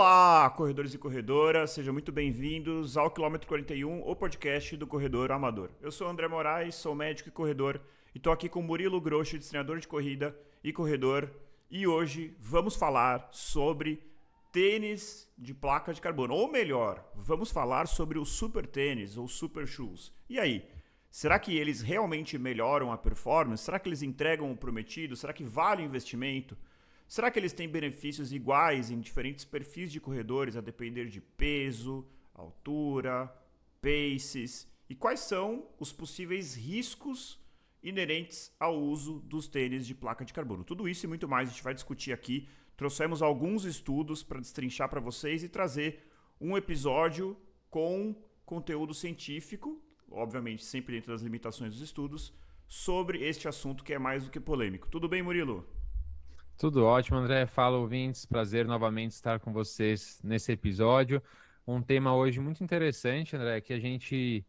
Olá, corredores e corredoras, sejam muito bem-vindos ao Quilômetro 41, o podcast do Corredor Amador. Eu sou o André Moraes, sou médico e corredor, e estou aqui com Murilo Grosch, treinador de corrida e corredor, e hoje vamos falar sobre tênis de placa de carbono, ou melhor, vamos falar sobre o super tênis ou super shoes. E aí, será que eles realmente melhoram a performance? Será que eles entregam o prometido? Será que vale o investimento? Será que eles têm benefícios iguais em diferentes perfis de corredores, a depender de peso, altura, paces? E quais são os possíveis riscos inerentes ao uso dos tênis de placa de carbono? Tudo isso e muito mais a gente vai discutir aqui. Trouxemos alguns estudos para destrinchar para vocês e trazer um episódio com conteúdo científico, obviamente sempre dentro das limitações dos estudos, sobre este assunto que é mais do que polêmico. Tudo bem, Murilo? Tudo ótimo, André. Fala, ouvintes. Prazer novamente estar com vocês nesse episódio. Um tema hoje muito interessante, André, que a gente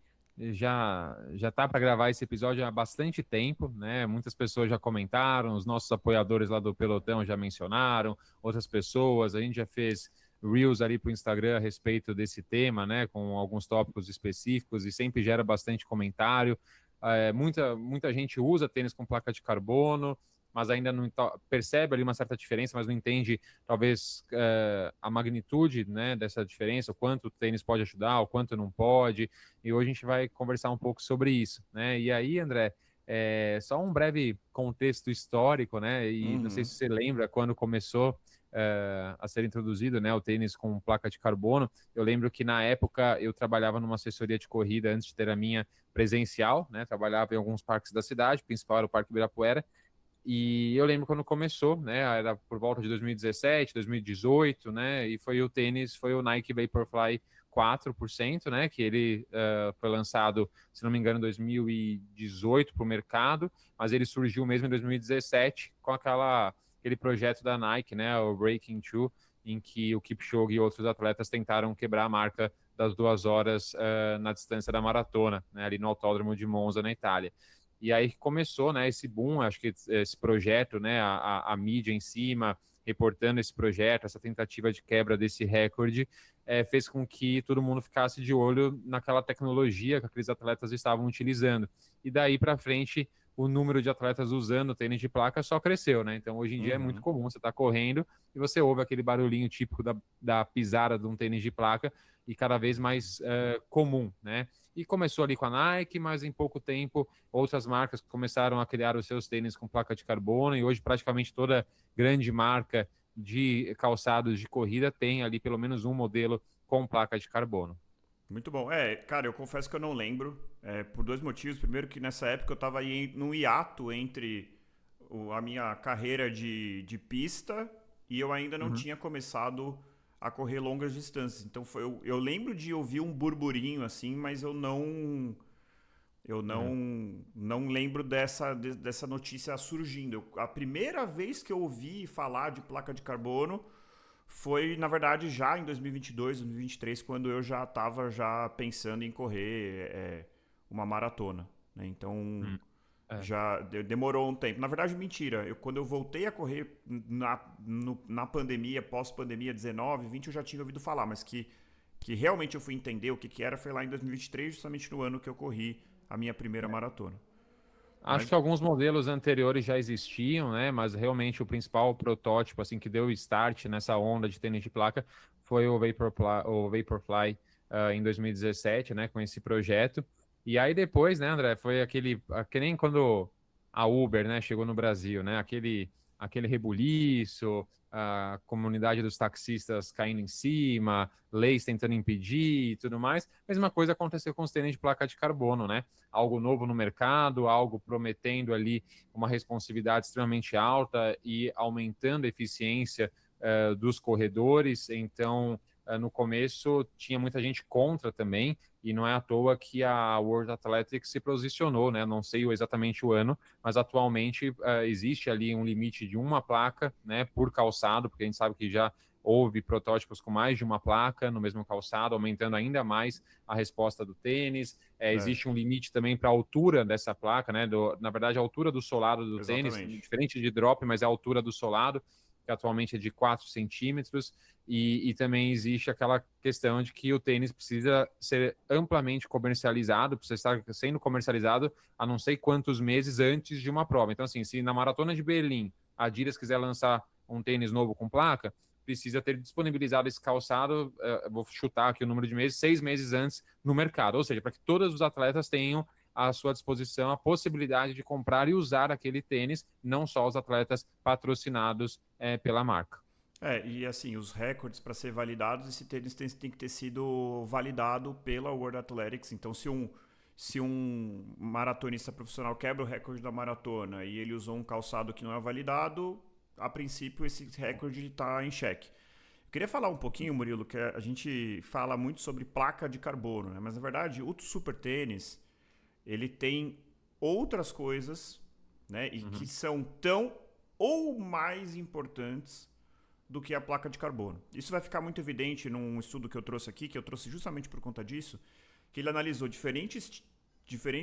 já tá para gravar esse episódio há bastante tempo, né? Muitas pessoas já comentaram, os nossos apoiadores lá do Pelotão já mencionaram, outras pessoas, a gente já fez Reels ali para o Instagram a respeito desse tema, né? Com alguns tópicos específicos e sempre gera bastante comentário. Muita gente usa tênis com placa de carbono, mas ainda não percebe ali uma certa diferença, mas não entende talvez a magnitude, né, dessa diferença, o quanto o tênis pode ajudar, o quanto não pode, e hoje a gente vai conversar um pouco sobre isso, né? E aí, André, só um breve contexto histórico, né? E não sei Uhum. se você lembra quando começou a ser introduzido, né, o tênis com placa de carbono. Eu lembro que na época eu trabalhava numa assessoria de corrida antes de ter a minha presencial, né? Trabalhava em alguns parques da cidade, o principal era o Parque Ibirapuera. E eu lembro quando começou, né? Era por volta de 2017, 2018, né? E foi o tênis, foi o Nike Vaporfly 4%, né? Que ele foi lançado, se não me engano, em 2018 para o mercado, mas ele surgiu mesmo em 2017 com aquele projeto da Nike, né? O Breaking Two, em que o Kipchoge e outros atletas tentaram quebrar a marca das 2 horas na distância da maratona, né? Ali no Autódromo de Monza, na Itália. E aí começou, né, esse boom, acho que esse projeto, né, a mídia em cima, reportando esse projeto, essa tentativa de quebra desse recorde, fez com que todo mundo ficasse de olho naquela tecnologia que aqueles atletas estavam utilizando. E daí para frente, o número de atletas usando tênis de placa só cresceu, né? Então hoje em dia é muito Uhum. comum, você está correndo e você ouve aquele barulhinho típico da pisada de um tênis de placa e cada vez mais comum, né? E começou ali com a Nike, mas em pouco tempo outras marcas começaram a criar os seus tênis com placa de carbono e hoje praticamente toda grande marca de calçados de corrida tem ali pelo menos um modelo com placa de carbono. Muito bom. Cara, eu confesso que eu não lembro, por dois motivos. Primeiro que nessa época eu estava aí num hiato entre a minha carreira de pista e eu ainda não Uhum. tinha começado a correr longas distâncias. Então eu lembro de ouvir um burburinho assim, mas É. não lembro dessa notícia surgindo. A primeira vez que eu ouvi falar de placa de carbono foi, na verdade, já em 2022, 2023, quando eu já estava já pensando em correr uma maratona, né? Então, Hum. É. já demorou um tempo. Na verdade, mentira. Quando eu voltei a correr na pandemia, pós-pandemia 19, 20, eu já tinha ouvido falar, mas que realmente eu fui entender o que era foi lá em 2023, justamente no ano que eu corri a minha primeira maratona. Acho Mas, que alguns modelos anteriores já existiam, né? Mas realmente o principal protótipo, assim, que deu o start nessa onda de tênis de placa foi o Vaporfly em 2017, né? Com esse projeto. E aí depois, né, André, foi que nem quando a Uber, né, chegou no Brasil, né? Aquele rebuliço, a comunidade dos taxistas caindo em cima, leis tentando impedir e tudo mais. Mesma coisa aconteceu com os tênis de placa de carbono, né? Algo novo no mercado, algo prometendo ali uma responsividade extremamente alta e aumentando a eficiência dos corredores. Então, no começo, tinha muita gente contra também, e não é à toa que a World Athletics se posicionou, né? Não sei exatamente o ano, mas atualmente existe ali um limite de uma placa, né, por calçado, porque a gente sabe que já houve protótipos com mais de uma placa no mesmo calçado, aumentando ainda mais a resposta do tênis. é, Existe um limite também para a altura dessa placa, né? Na verdade, a altura do solado do tênis, exatamente. diferente de drop, mas é a altura do solado. que atualmente é de 4 centímetros, e também existe aquela questão de que o tênis precisa ser amplamente comercializado, precisa estar sendo comercializado a não sei quantos meses antes de uma prova. Então, assim, se na Maratona de Berlim a Adidas quiser lançar um tênis novo com placa, precisa ter disponibilizado esse calçado, vou chutar aqui o número de meses, 6 meses antes no mercado, ou seja, para que todos os atletas tenham à sua disposição a possibilidade de comprar e usar aquele tênis, não só os atletas patrocinados pela marca. E assim, os recordes para ser validados, esse tênis tem que ter sido validado pela World Athletics. Então, se um maratonista profissional quebra o recorde da maratona e ele usou um calçado que não é validado, a princípio esse recorde está em xeque. Eu queria falar um pouquinho, Murilo, que a gente fala muito sobre placa de carbono, né? Mas na verdade o super tênis ele tem outras coisas, né? E que são tão ou mais importantes do que a placa de carbono. Isso vai ficar muito evidente num estudo que eu trouxe aqui, que eu trouxe justamente por conta disso, que ele analisou diferentes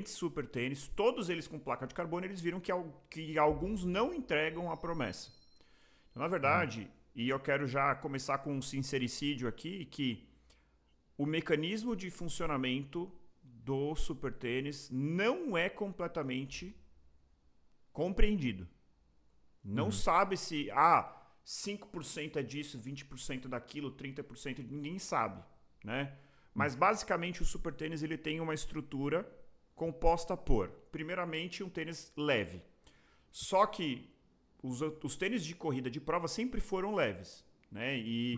super tênis, todos eles com placa de carbono, e eles viram que alguns não entregam a promessa. Então, na verdade, e eu quero já começar com um sincericídio aqui, que o mecanismo de funcionamento do super tênis não é completamente compreendido. Não sabe se 5% é disso, 20% daquilo, 30%, ninguém sabe, né? Mas basicamente o super tênis ele tem uma estrutura composta por, primeiramente, um tênis leve. Só que os tênis de corrida de prova sempre foram leves, né? E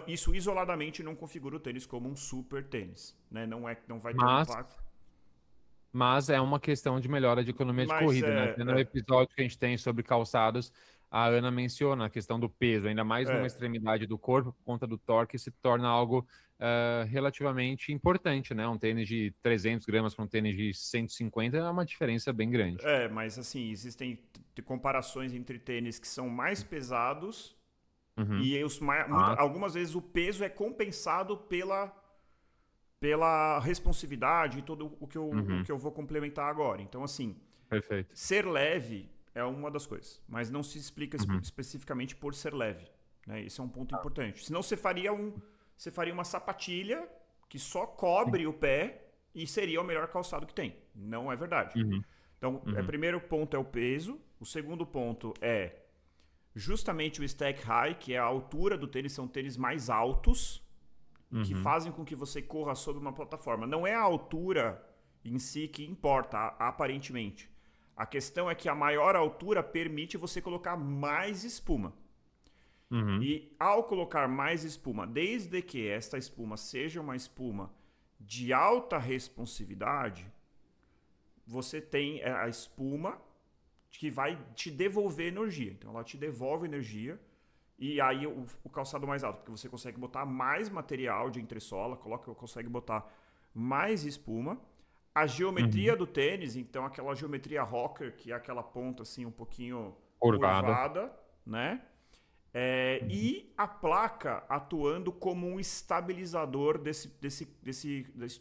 isso isoladamente não configura o tênis como um super tênis, né? Não vai ter um impacto. Mas é uma questão de melhora de economia de corrida, né? Até no episódio que a gente tem sobre calçados, a Ana menciona a questão do peso, ainda mais numa extremidade do corpo, por conta do torque, se torna algo relativamente importante, né? Um tênis de 300 gramas para um tênis de 150 é uma diferença bem grande. Mas assim, existem comparações entre tênis que são mais pesados e algumas vezes o peso é compensado pela responsividade e tudo o que eu vou complementar agora. Então, assim, perfeito. Ser leve é uma das coisas, mas não se explica especificamente por ser leve, né? Esse é um ponto importante. Senão você faria uma sapatilha que só cobre o pé e seria o melhor calçado que tem. Não é verdade. Então, o primeiro ponto é o peso. O segundo ponto é justamente o stack high, que é a altura do tênis. São tênis mais altos que fazem com que você corra sobre uma plataforma. Não é a altura em si que importa, aparentemente. A questão é que a maior altura permite você colocar mais espuma. E ao colocar mais espuma, desde que esta espuma seja uma espuma de alta responsividade, você tem a espuma que vai te devolver energia. Então ela te devolve energia e aí o calçado mais alto, porque você consegue botar mais material de entressola, consegue botar mais espuma. A geometria do tênis, então aquela geometria rocker, que é aquela ponta assim um pouquinho curvada, né? E a placa atuando como um estabilizador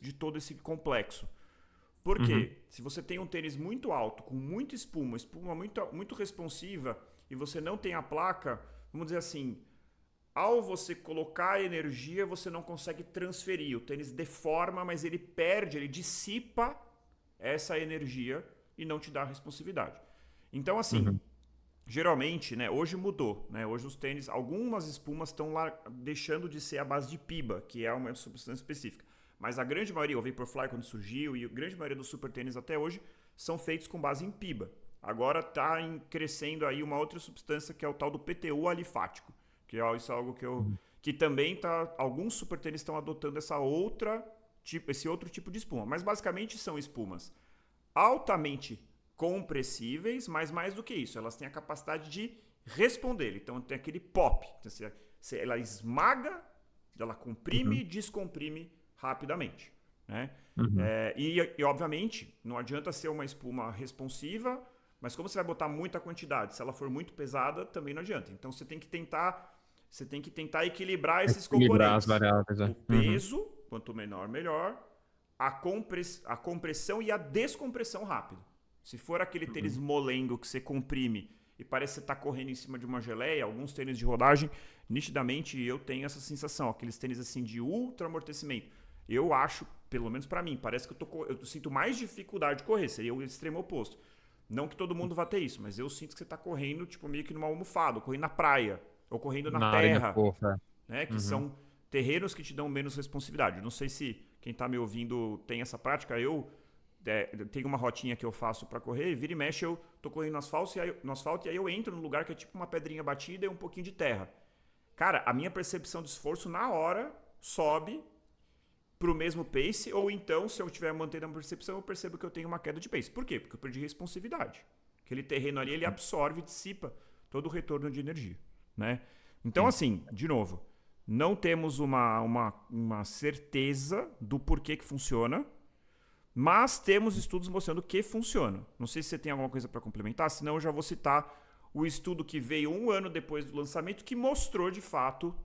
de todo esse complexo. Por quê? Se você tem um tênis muito alto, com muita espuma muito, muito responsiva, e você não tem a placa, vamos dizer assim, ao você colocar energia, você não consegue transferir. O tênis deforma, mas ele perde, ele dissipa essa energia e não te dá responsividade. Então, assim, geralmente, né, hoje mudou. Né? Hoje os tênis, algumas espumas estão lá deixando de ser a base de PIBA, que é uma substância específica. Mas a grande maioria, o Vaporfly quando surgiu, e a grande maioria dos super tênis até hoje, são feitos com base em PIBA. Agora está crescendo aí uma outra substância que é o tal do PTU alifático. Que isso é algo que também alguns super tênis estão adotando esse outro tipo de espuma. Mas basicamente são espumas altamente compressíveis, mas mais do que isso, elas têm a capacidade de responder. Então tem aquele pop. Então, ela esmaga, ela comprime e descomprime rapidamente. Né? E obviamente não adianta ser uma espuma responsiva, mas como você vai botar muita quantidade, se ela for muito pesada, também não adianta. Então você tem que tentar equilibrar esses componentes. As variáveis, o peso, quanto menor, melhor. A compressão e a descompressão rápida. Se for aquele tênis molengo que você comprime e parece que você está correndo em cima de uma geleia. Alguns tênis de rodagem, nitidamente eu tenho essa sensação, aqueles tênis assim de ultra amortecimento. Eu acho, pelo menos para mim, parece que eu sinto mais dificuldade de correr, seria o extremo oposto. Não que todo mundo vá ter isso, mas eu sinto que você está correndo tipo meio que numa almofada, ou correndo na praia, ou correndo na arena terra, fofa. né? Que são terrenos que te dão menos responsividade. Não sei se quem está me ouvindo tem essa prática. Eu tenho uma rotinha que eu faço para correr, vira e mexe eu tô correndo no asfalto e aí eu entro num lugar que é tipo uma pedrinha batida e um pouquinho de terra. Cara, a minha percepção de esforço na hora sobe pro mesmo pace, ou então, se eu estiver mantendo a percepção, eu percebo que eu tenho uma queda de pace. Por quê? Porque eu perdi responsividade. Aquele terreno ali, ele absorve e dissipa todo o retorno de energia, né? Então, assim, de novo, não temos uma certeza do porquê que funciona, mas temos estudos mostrando que funciona. Não sei se você tem alguma coisa para complementar, senão eu já vou citar o estudo que veio 1 ano depois do lançamento, que mostrou, de fato,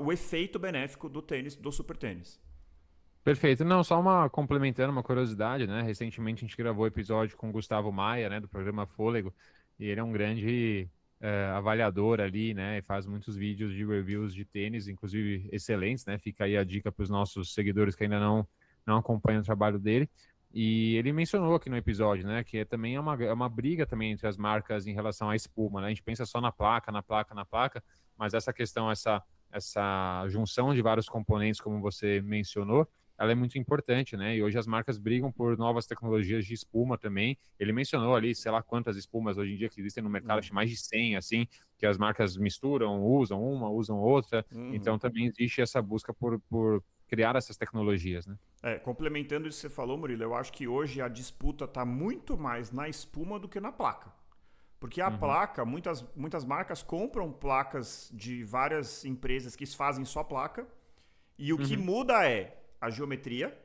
o efeito benéfico do tênis, do super tênis. Perfeito. Não, só complementando uma curiosidade, né? Recentemente a gente gravou episódio com o Gustavo Maia, né, do programa Fôlego, e ele é um grande avaliador ali, né, e faz muitos vídeos de reviews de tênis, inclusive excelentes, né? Fica aí a dica para os nossos seguidores que ainda não acompanham o trabalho dele. E ele mencionou aqui no episódio, né, que também é uma briga também entre as marcas em relação à espuma, né? A gente pensa só na placa, mas essa questão, essa junção de vários componentes, como você mencionou, ela é muito importante, né? E hoje as marcas brigam por novas tecnologias de espuma também. Ele mencionou ali, sei lá quantas espumas hoje em dia que existem no mercado, acho mais de 100, assim, que as marcas misturam, usam uma, usam outra. Então também existe essa busca por criar essas tecnologias, né? Complementando isso que você falou, Murilo, eu acho que hoje a disputa está muito mais na espuma do que na placa. Porque a placa, muitas marcas compram placas de várias empresas que fazem só placa, e o que muda é a geometria,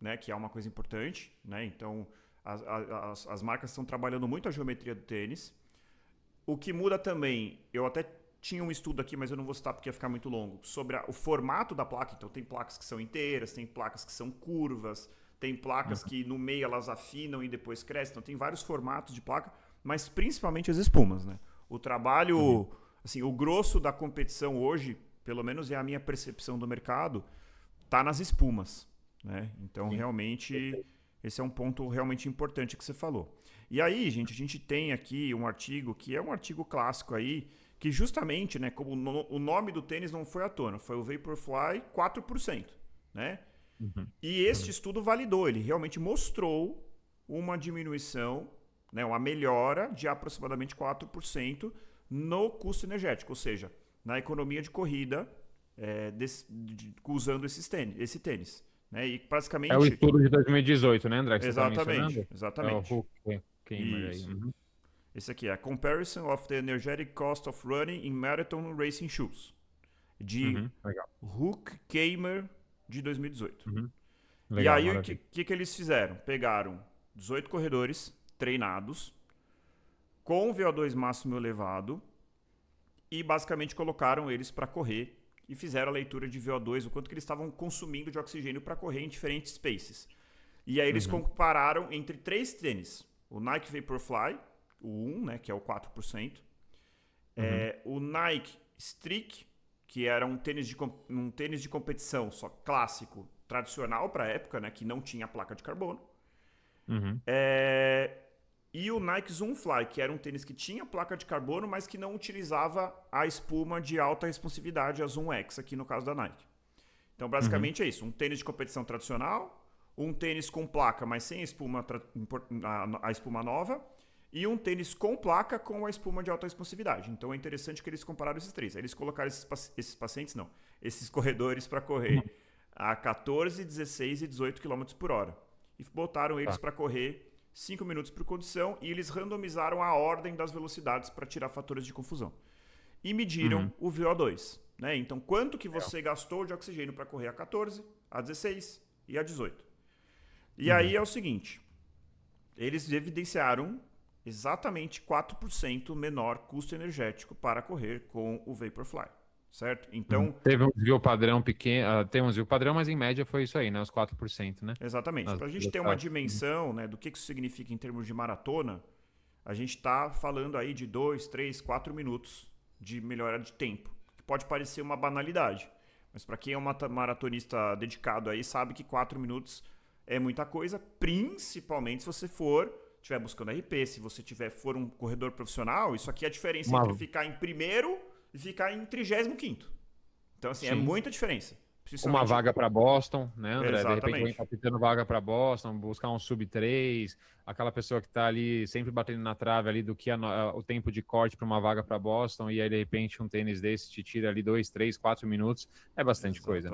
né, que é uma coisa importante, né? Então as marcas estão trabalhando muito a geometria do tênis. O que muda também, eu até tinha um estudo aqui, mas eu não vou citar porque ia ficar muito longo, sobre o formato da placa. Então tem placas que são inteiras, tem placas que são curvas, tem placas que no meio elas afinam e depois crescem. Então tem vários formatos de placa, mas principalmente as espumas, né? O trabalho, assim, o grosso da competição hoje, pelo menos é a minha percepção do mercado, tá nas espumas, né? Então realmente esse é um ponto realmente importante que você falou. E aí, gente, a gente tem aqui um artigo que é um artigo clássico aí, que justamente, né, como o nome do tênis não foi à tona, foi o Vaporfly 4%, né? E este estudo validou, ele realmente mostrou uma diminuição, né, uma melhora de aproximadamente 4% no custo energético, ou seja, na economia de corrida usando esse tênis. Né? E basicamente... É o estudo de 2018, né, André, que exatamente, você está mencionando? Exatamente. É o Huck-Kamer aí. Esse aqui é a Comparison of the Energetic Cost of Running in Marathon Racing Shoes, de Huck-Kamer, de 2018. Legal, e aí, o que eles fizeram? Pegaram 18 corredores treinados, com VO2 máximo elevado, e basicamente colocaram eles para correr e fizeram a leitura de VO2, o quanto que eles estavam consumindo de oxigênio para correr em diferentes paces. E aí eles compararam entre 3 tênis, o Nike Vaporfly, o 1, né, que é o 4%, o Nike Streak, que era um tênis de competição só clássico, tradicional para a época, né, que não tinha placa de carbono, e o Nike Zoomfly, que era um tênis que tinha placa de carbono, mas que não utilizava a espuma de alta responsividade, a Zoom X, aqui no caso da Nike. Então, basicamente é isso. Um tênis de competição tradicional, um tênis com placa, mas sem a espuma nova, e um tênis com placa com a espuma de alta responsividade. Então, é interessante que eles compararam esses 3. Aí eles colocaram esses corredores para correr a 14, 16 e 18 km por hora. E botaram eles para correr 5 minutos por condição, e eles randomizaram a ordem das velocidades para tirar fatores de confusão. E mediram o VO2. Né? Então, quanto que você gastou de oxigênio para correr a 14, a 16 e a 18. E aí é o seguinte, eles evidenciaram exatamente 4% menor custo energético para correr com o Vaporfly. Certo? Então... Teve um desvio padrão pequeno, tem um desvio padrão, mas em média foi isso aí, né? Os 4%, né? Exatamente. Para a gente ter uma dimensão, né, do que isso significa em termos de maratona, a gente está falando aí de 2, 3, 4 minutos de melhora de tempo, que pode parecer uma banalidade, mas para quem é um maratonista dedicado aí, sabe que 4 minutos é muita coisa, principalmente se você estiver buscando RP, se você for um corredor profissional, isso aqui é a diferença entre ficar em primeiro e ficar em 35º. Então, assim, é muita diferença. Uma vaga para Boston, né, André? Exatamente. De repente alguém está tentando vaga para Boston, buscar um sub-3, aquela pessoa que está ali sempre batendo na trave ali do que o tempo de corte para uma vaga para Boston, e aí de repente um tênis desse te tira ali 2, 3, 4 minutos, é bastante coisa.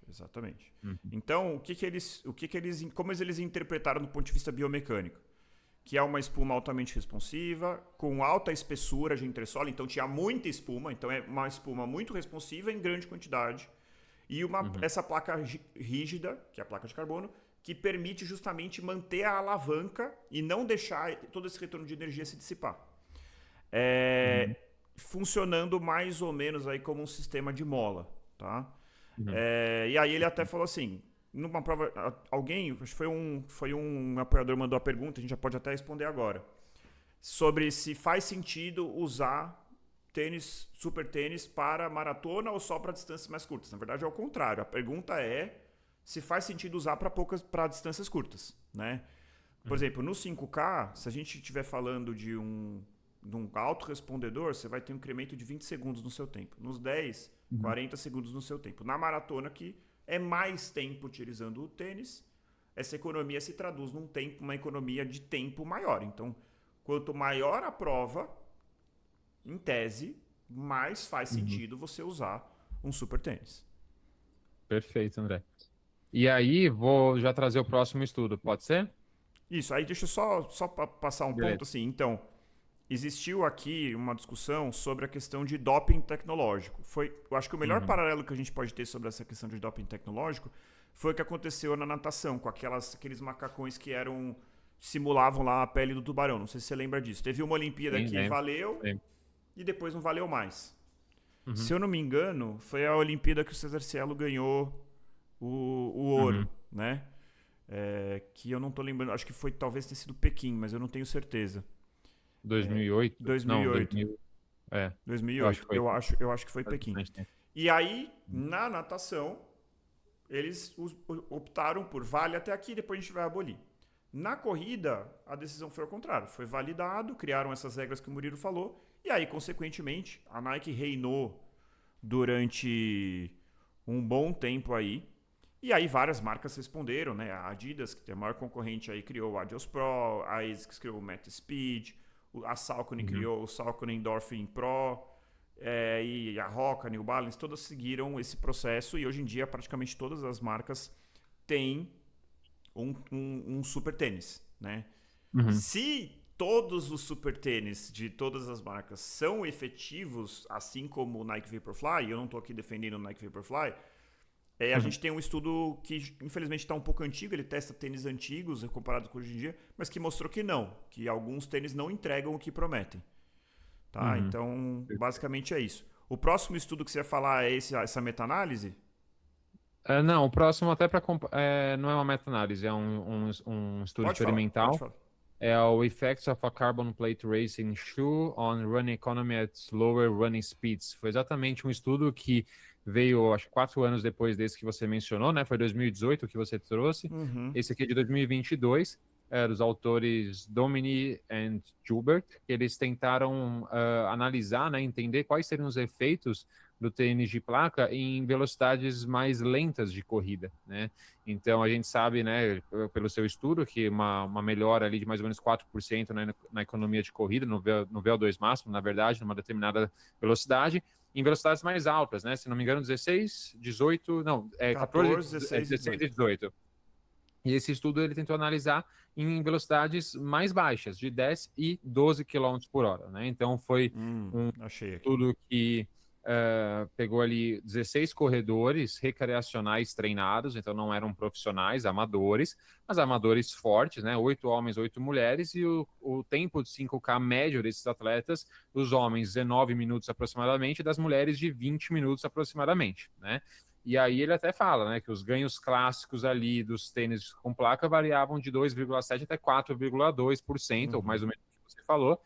Exatamente. Então, como eles interpretaram do ponto de vista biomecânico? Que é uma espuma altamente responsiva, com alta espessura de entressola, então tinha muita espuma, então é uma espuma muito responsiva em grande quantidade, e essa placa rígida, que é a placa de carbono, que permite justamente manter a alavanca e não deixar todo esse retorno de energia se dissipar. Funcionando mais ou menos aí como um sistema de mola, tá? E aí ele até falou assim, numa prova, alguém, acho que foi um apoiador mandou a pergunta, a gente já pode até responder agora, sobre se faz sentido usar super tênis para maratona ou só para distâncias mais curtas. Na verdade é o contrário, a pergunta é se faz sentido usar para distâncias curtas, né? Por exemplo, no 5K, se a gente estiver falando de um autorrespondedor, você vai ter um incremento de 20 segundos no seu tempo. Nos 10, 40 segundos no seu tempo. Na maratona, que é mais tempo utilizando o tênis, essa economia se traduz uma economia de tempo maior. Então, quanto maior a prova, em tese, mais faz sentido você usar um super tênis. Perfeito, André. E aí, vou já trazer o próximo estudo, pode ser? Isso, aí deixa eu só passar um ponto assim. Então, existiu aqui uma discussão sobre a questão de doping tecnológico. Eu acho que o melhor paralelo que a gente pode ter sobre essa questão de doping tecnológico foi o que aconteceu na natação, com aqueles macacões que simulavam lá a pele do tubarão. Não sei se você lembra disso. Teve uma Olimpíada que valeu e depois não valeu mais. Se eu não me engano, foi a Olimpíada que o César Cielo ganhou o ouro, né? Que eu não tô lembrando, acho que talvez tenha sido Pequim, mas eu não tenho certeza. 2008? 2008. Não, 2008. Eu acho que foi Pequim. E aí, na natação, eles optaram por vale até aqui, depois a gente vai abolir. Na corrida, a decisão foi ao contrário. Foi validado, criaram essas regras que o Murilo falou, e aí, consequentemente, a Nike reinou durante um bom tempo aí. E aí várias marcas responderam, né? A Adidas, que é a maior concorrente aí, criou o Adios Pro, a ASICS criou o Meta Speed, a Saucony criou o Saucony Endorphin Pro, e a Roca, New Balance, todas seguiram esse processo, e hoje em dia praticamente todas as marcas têm um super tênis, né? Se todos os super tênis de todas as marcas são efetivos, assim como o Nike Vaporfly, eu não estou aqui defendendo o Nike Vaporfly, a gente tem um estudo que infelizmente está um pouco antigo, ele testa tênis antigos comparado com hoje em dia, mas que mostrou que alguns tênis não entregam o que prometem. Tá? Então, basicamente é isso. O próximo estudo que você ia falar é essa meta-análise? Não, o próximo até não é uma meta-análise, é um estudo experimental. Pode falar. É o Effects of a Carbon Plate Racing Shoe on Running Economy at Slower Running Speeds. Foi exatamente um estudo que veio, acho que 4 anos depois desse que você mencionou, né? Foi 2018 que você trouxe. Esse aqui é de 2022, dos autores Domini e Joubert. Eles tentaram analisar, né, entender quais seriam os efeitos do tênis de placa em velocidades mais lentas de corrida, né? Então, a gente sabe, né, pelo seu estudo, que uma melhora ali de mais ou menos 4%, né, na economia de corrida, no VO2 máximo, na verdade, numa determinada velocidade, em velocidades mais altas, né? Se não me engano, 16, 18, não, 14, 16 e 18. E esse estudo ele tentou analisar em velocidades mais baixas, de 10 e 12 km por hora, né? Então, foi um estudo que pegou ali 16 corredores recreacionais treinados, então não eram profissionais, amadores, mas amadores fortes, né? 8 homens, 8 mulheres, e o tempo de 5K médio desses atletas, dos homens 19 minutos aproximadamente, e das mulheres de 20 minutos aproximadamente, né? E aí ele até fala, né, que os ganhos clássicos ali dos tênis com placa variavam de 2,7 até 4,2%, ou mais ou menos o que você falou.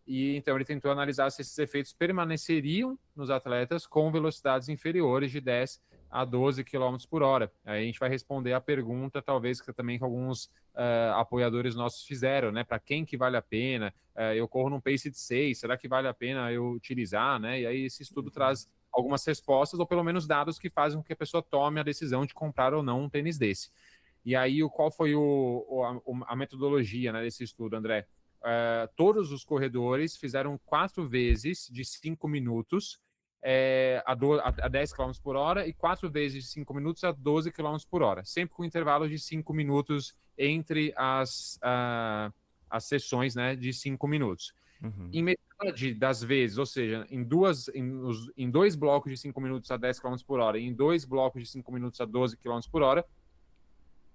E então ele tentou analisar se esses efeitos permaneceriam nos atletas com velocidades inferiores de 10 a 12 km por hora. Aí a gente vai responder a pergunta, talvez que também que alguns apoiadores nossos fizeram, né? Para quem que vale a pena? Eu corro num pace de 6, será que vale a pena eu utilizar, né? E aí esse estudo traz algumas respostas, ou pelo menos dados que fazem com que a pessoa tome a decisão de comprar ou não um tênis desse. E aí, qual foi a metodologia, né, desse estudo, André? Todos os corredores fizeram 4 vezes de 5 minutos a 10 km por hora e 4 vezes de 5 minutos a 12 km por hora, sempre com intervalos de 5 minutos entre as sessões, né, de 5 minutos. Em metade das vezes, ou seja, em 2 blocos de 5 minutos a 10 km por hora e em 2 blocos de 5 minutos a 12 km por hora,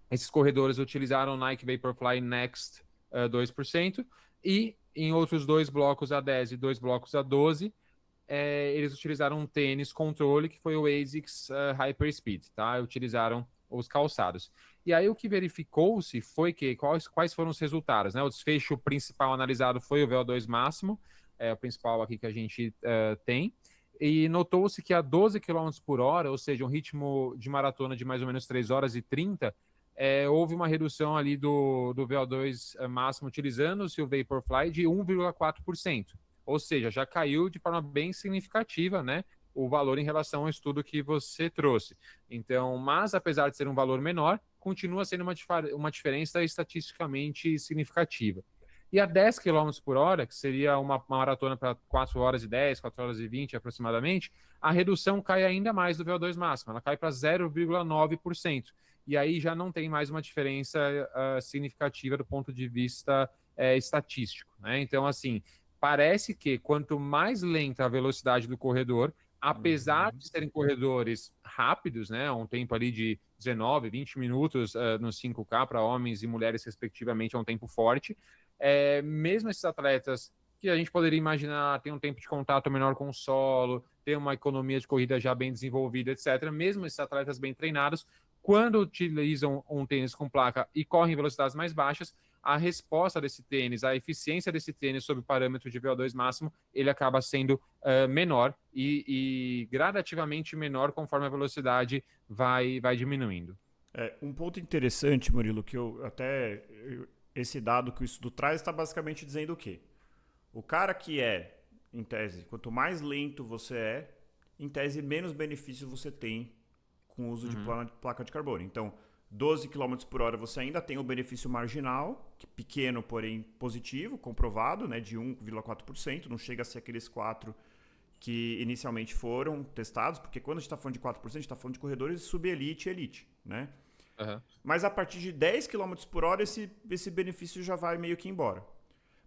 esses corredores utilizaram Nike Vaporfly Next 2%, e em outros 2 blocos a 10 e 2 blocos a 12, eles utilizaram um tênis controle, que foi o ASICS Hyperspeed, tá? Utilizaram os calçados. E aí o que verificou-se foi que quais foram os resultados, né? O desfecho principal analisado foi o VO2 máximo, o principal aqui que a gente tem, e notou-se que a 12 km por hora, ou seja, um ritmo de maratona de mais ou menos 3 horas e 30, houve uma redução ali do VO2 máximo utilizando-se o Vaporfly de 1,4%. Ou seja, já caiu de forma bem significativa, né, o valor em relação ao estudo que você trouxe. Então, mas apesar de ser um valor menor, continua sendo uma diferença estatisticamente significativa. E a 10 km por hora, que seria uma maratona para 4 horas e 10, 4 horas e 20 aproximadamente, a redução cai ainda mais do VO2 máximo, ela cai para 0,9%. E aí já não tem mais uma diferença significativa do ponto de vista estatístico, né? Então, assim, parece que quanto mais lenta a velocidade do corredor, apesar de serem corredores rápidos, né, um tempo ali de 19, 20 minutos no 5K para homens e mulheres respectivamente, é um tempo forte, mesmo esses atletas que a gente poderia imaginar ter um tempo de contato menor com o solo, ter uma economia de corrida já bem desenvolvida, etc., mesmo esses atletas bem treinados, quando utilizam um tênis com placa e correm em velocidades mais baixas, a resposta desse tênis, a eficiência desse tênis sob o parâmetro de VO2 máximo, ele acaba sendo menor e gradativamente menor conforme a velocidade vai diminuindo. Um ponto interessante, Murilo, que esse dado que o estudo traz está basicamente dizendo o quê? O cara que em tese, quanto mais lento você em tese, menos benefício você tem com o uso de placa de carbono. Então, 12 km por hora você ainda tem o benefício marginal, que pequeno, porém positivo, comprovado, né, de 1,4%, não chega a ser aqueles 4% que inicialmente foram testados, porque quando a gente está falando de 4%, a gente está falando de corredores sub-elite e elite, né? Mas a partir de 10 km por hora, esse benefício já vai meio que embora.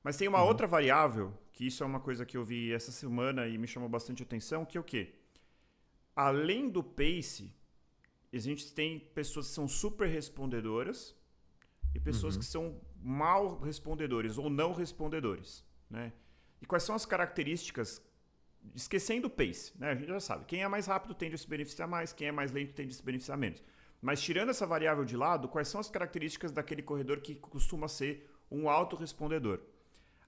Mas tem uma outra variável, que isso é uma coisa que eu vi essa semana e me chamou bastante atenção, que é o quê? Além do pace, a gente tem pessoas que são super respondedoras e pessoas que são mal respondedores ou não respondedores, né? E quais são as características, esquecendo o pace, né? A gente já sabe, quem é mais rápido tende a se beneficiar mais, quem é mais lento tende a se beneficiar menos. Mas tirando essa variável de lado, quais são as características daquele corredor que costuma ser um autorrespondedor?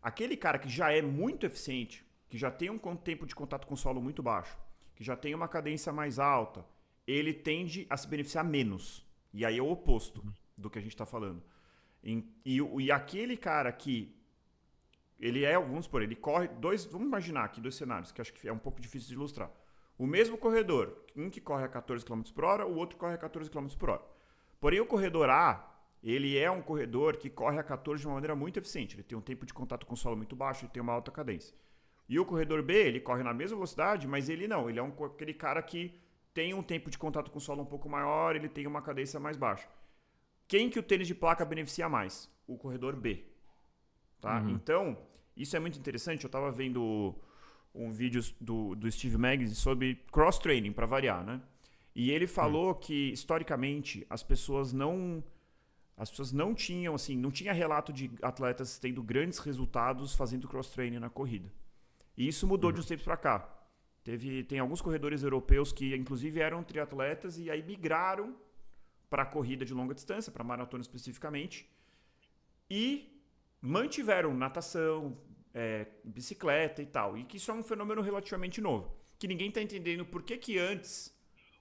Aquele cara que já é muito eficiente, que já tem um tempo de contato com o solo muito baixo, que já tem uma cadência mais alta, ele tende a se beneficiar menos. E aí é o oposto do que a gente está falando. E aquele cara que vamos supor, ele corre vamos imaginar aqui 2 cenários, que acho que é um pouco difícil de ilustrar. O mesmo corredor, um que corre a 14 km por hora, o outro corre a 14 km por hora. Porém, o corredor A, ele é um corredor que corre a 14 de uma maneira muito eficiente. Ele tem um tempo de contato com o solo muito baixo e tem uma alta cadência. E o corredor B, ele corre na mesma velocidade, mas ele não. Ele é aquele cara que tem um tempo de contato com o solo um pouco maior, ele tem uma cadência mais baixa. Quem que o tênis de placa beneficia mais? O corredor B. Tá? Então, isso é muito interessante. Eu estava vendo um vídeo do Steve Maggi sobre cross-training, para variar, né? E ele falou que, historicamente, as pessoas não tinham, assim, não tinha relato de atletas tendo grandes resultados fazendo cross-training na corrida. E isso mudou de uns tempos para cá. Tem alguns corredores europeus que, inclusive, eram triatletas e aí migraram para a corrida de longa distância, para maratona especificamente. E mantiveram natação, bicicleta e tal. E que isso é um fenômeno relativamente novo. Que ninguém está entendendo por que antes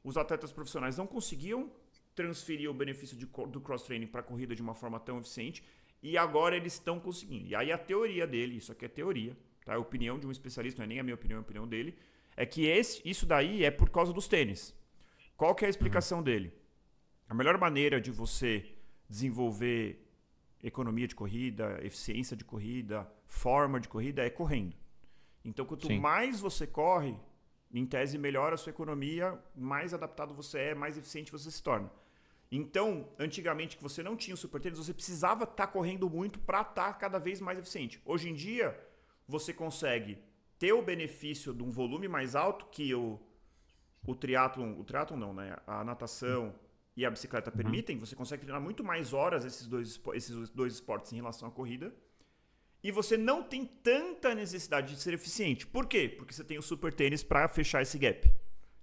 os atletas profissionais não conseguiam transferir o benefício do cross-training para a corrida de uma forma tão eficiente e agora eles estão conseguindo. E aí a teoria dele, isso aqui é teoria, tá? É a opinião de um especialista, não é nem a minha opinião, é a opinião dele, é que isso daí é por causa dos tênis. Qual que é a explicação dele? A melhor maneira de você desenvolver economia de corrida, eficiência de corrida, forma de corrida é correndo. Então, quanto mais você corre, em tese, melhora a sua economia, mais adaptado você é, mais eficiente você se torna. Então, antigamente, que você não tinha o super tênis, você precisava estar correndo muito para estar cada vez mais eficiente. Hoje em dia, você consegue ter o benefício de um volume mais alto que o triatlon não, né? A natação e a bicicleta permitem. Você consegue treinar muito mais horas esses dois esportes em relação à corrida. E você não tem tanta necessidade de ser eficiente. Por quê? Porque você tem o super tênis para fechar esse gap.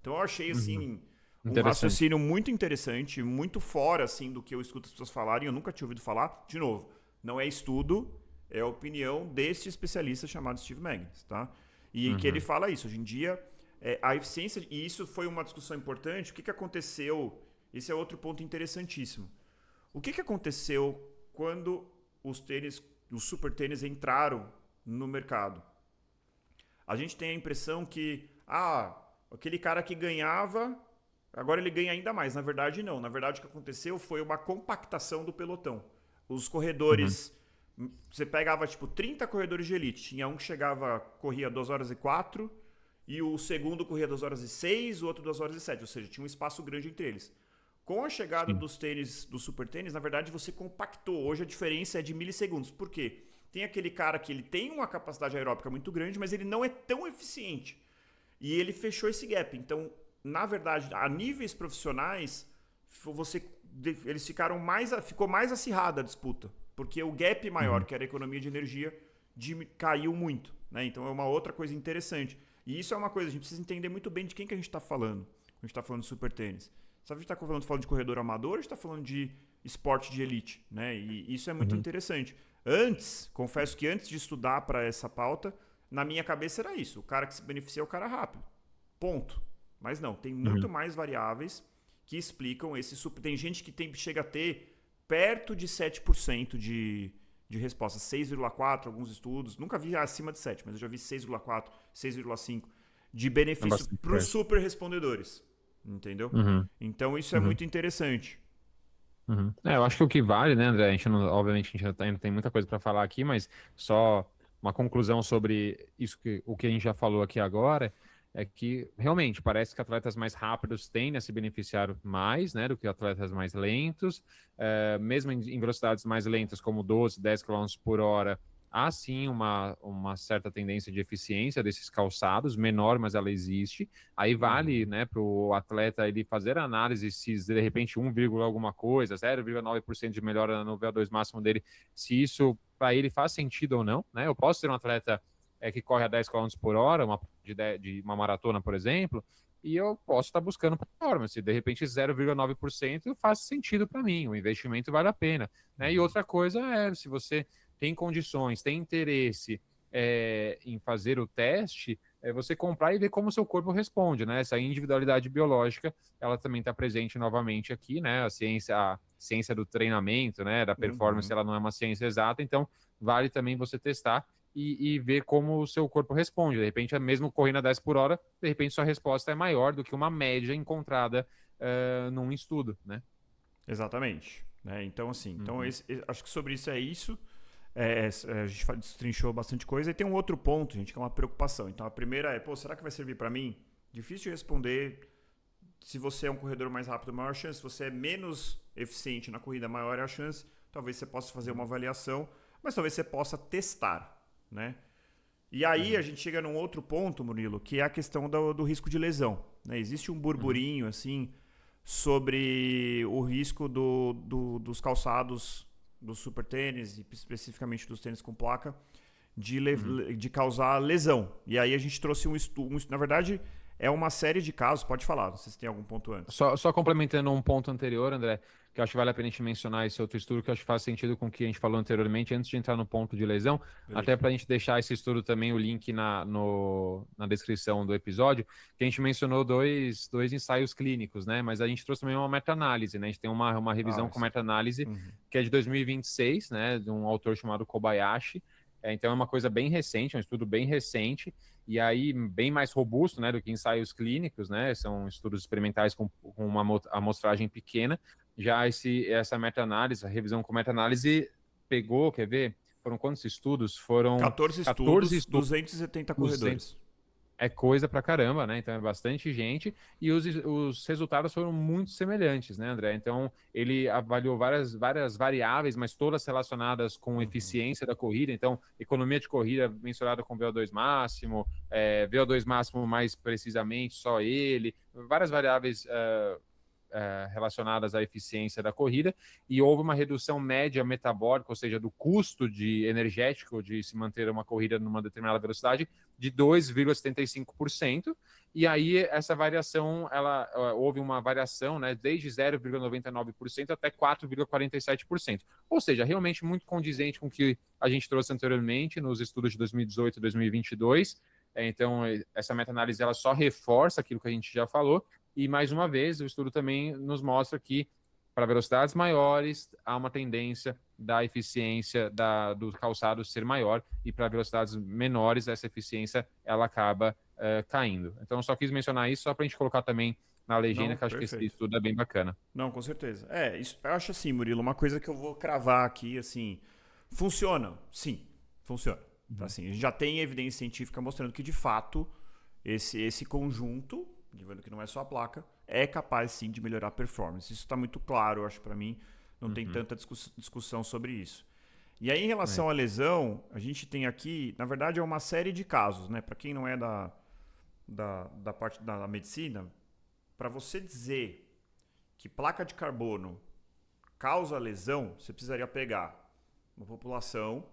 Então eu achei assim um raciocínio muito interessante, muito fora assim do que eu escuto as pessoas falarem. Eu nunca tinha ouvido falar. De novo, não é estudo, é a opinião deste especialista chamado Steve Magnus, tá? E que ele fala isso. Hoje em dia, a eficiência, e isso foi uma discussão importante. O que aconteceu? Esse é outro ponto interessantíssimo. O que aconteceu quando os super tênis entraram no mercado? A gente tem a impressão que aquele cara que ganhava, agora ele ganha ainda mais. Na verdade, não. Na verdade, o que aconteceu foi uma compactação do pelotão. Os corredores... Você pegava, 30 corredores de elite. Tinha um que corria 2 horas e 4, e o segundo corria 2 horas e 6, o outro 2 horas e 7. Ou seja, tinha um espaço grande entre eles. Com a chegada dos super tênis, na verdade, você compactou. Hoje a diferença é de milissegundos. Por quê? Tem aquele cara que ele tem uma capacidade aeróbica muito grande, mas ele não é tão eficiente. E ele fechou esse gap. Então, na verdade, a níveis profissionais, ficou mais acirrada a disputa. Porque o gap maior, que era a economia de energia, caiu muito. Né? Então, é uma outra coisa interessante. E isso é uma coisa, a gente precisa entender muito bem de quem que a gente está falando. Quando a gente está falando de super tênis. Sabe, a gente está falando de corredor amador, a gente está falando de esporte de elite, né? E isso é muito interessante. Confesso que antes de estudar para essa pauta, na minha cabeça era isso. O cara que se beneficia é o cara rápido. Ponto. Mas não, tem muito mais variáveis que explicam esse super... Tem gente que chega a ter perto de 7% de resposta. 6,4% alguns estudos. Nunca vi acima de 7%, mas eu já vi 6,4%, 6,5% de benefício para os super respondedores. Entendeu? Então isso é muito interessante. Eu acho que o que vale, né, André? Obviamente a gente ainda tem muita coisa para falar aqui, mas só uma conclusão sobre o que a gente já falou aqui agora é que realmente parece que atletas mais rápidos tendem a se beneficiar mais, né, do que atletas mais lentos, mesmo em velocidades mais lentas, como 12, 10 km por hora. Há sim uma certa tendência de eficiência desses calçados, menor, mas ela existe. Aí vale, né, para o atleta ele fazer a análise se de repente 1, alguma coisa, 0,9% de melhora no VO2 máximo dele, se isso para ele faz sentido ou não. Né? Eu posso ser um atleta que corre a 10 km por hora, de uma maratona, por exemplo, e eu posso estar buscando performance. De repente 0,9% faz sentido para mim, o investimento vale a pena. Né? E outra coisa é, se você tem condições, tem interesse em fazer o teste, você comprar e ver como o seu corpo responde, né? Essa individualidade biológica, ela também está presente novamente aqui, né? A ciência do treinamento, né? Da performance, ela não é uma ciência exata, então vale também você testar e ver como o seu corpo responde. De repente, mesmo correndo a 10 por hora, de repente sua resposta é maior do que uma média encontrada num estudo, né? Exatamente. Né? Então, assim, acho que sobre isso é isso. A gente destrinchou bastante coisa. E tem um outro ponto, gente, que é uma preocupação. Então, a primeira é, será que vai servir para mim? Difícil de responder. Se você é um corredor mais rápido, maior chance. Se você é menos eficiente na corrida, maior é a chance. Talvez você possa fazer uma avaliação, mas talvez você possa testar, né? E aí a gente chega num outro ponto, Murilo, que é a questão do risco de lesão. Né? Existe um burburinho, assim, sobre o risco dos calçados do super tênis, e especificamente dos tênis com placa, de causar lesão. E aí a gente trouxe um estudo. Na verdade, é uma série de casos, pode falar, não sei se tem algum ponto antes. Só complementando um ponto anterior, André, que eu acho que vale a pena a gente mencionar esse outro estudo, que eu acho que faz sentido com o que a gente falou anteriormente, antes de entrar no ponto de lesão, Beleza. até para a gente deixar esse estudo também, o link na descrição do episódio, que a gente mencionou dois ensaios clínicos, né? Mas a gente trouxe também uma meta-análise, né? A gente tem uma revisão com meta-análise, que é de 2026, né? De um autor chamado Kobayashi. Então é uma coisa bem recente, um estudo bem recente, e aí bem mais robusto, né, do que ensaios clínicos, né? São estudos experimentais com uma amostragem pequena. Já essa meta-análise, a revisão com meta-análise pegou, quer ver? Foram quantos estudos? Foram 14 estudos, 270 corredores. É coisa pra caramba, né? Então é bastante gente. E os resultados foram muito semelhantes, né, André? Então ele avaliou várias variáveis, mas todas relacionadas com eficiência da corrida. Então, economia de corrida mensurada com VO2 máximo, VO2 máximo mais precisamente, só ele, várias variáveis relacionadas à eficiência da corrida, e houve uma redução média metabólica, ou seja, do custo de energético de se manter uma corrida numa determinada velocidade, de 2,75%, e aí essa variação, houve uma variação, né, desde 0,99% até 4,47%, ou seja, realmente muito condizente com o que a gente trouxe anteriormente nos estudos de 2018 e 2022. Então essa meta-análise ela só reforça aquilo que a gente já falou. E, mais uma vez, o estudo também nos mostra que, para velocidades maiores, há uma tendência da eficiência do calçado ser maior, e para velocidades menores, essa eficiência ela acaba caindo. Então, eu só quis mencionar isso só para a gente colocar também na legenda, que eu acho que esse estudo é bem bacana. Não, com certeza. Isso, eu acho assim, Murilo, uma coisa que eu vou cravar aqui, assim, funciona? Sim, funciona. Assim, a gente já tem evidência científica mostrando que, de fato, esse conjunto, vendo que não é só a placa, é capaz sim de melhorar a performance. Isso está muito claro, eu acho, para mim. Não tem tanta discussão sobre isso. E aí, em relação à lesão, a gente tem aqui, na verdade, é uma série de casos, né? Para quem não é da parte da medicina, para você dizer que placa de carbono causa lesão, você precisaria pegar uma população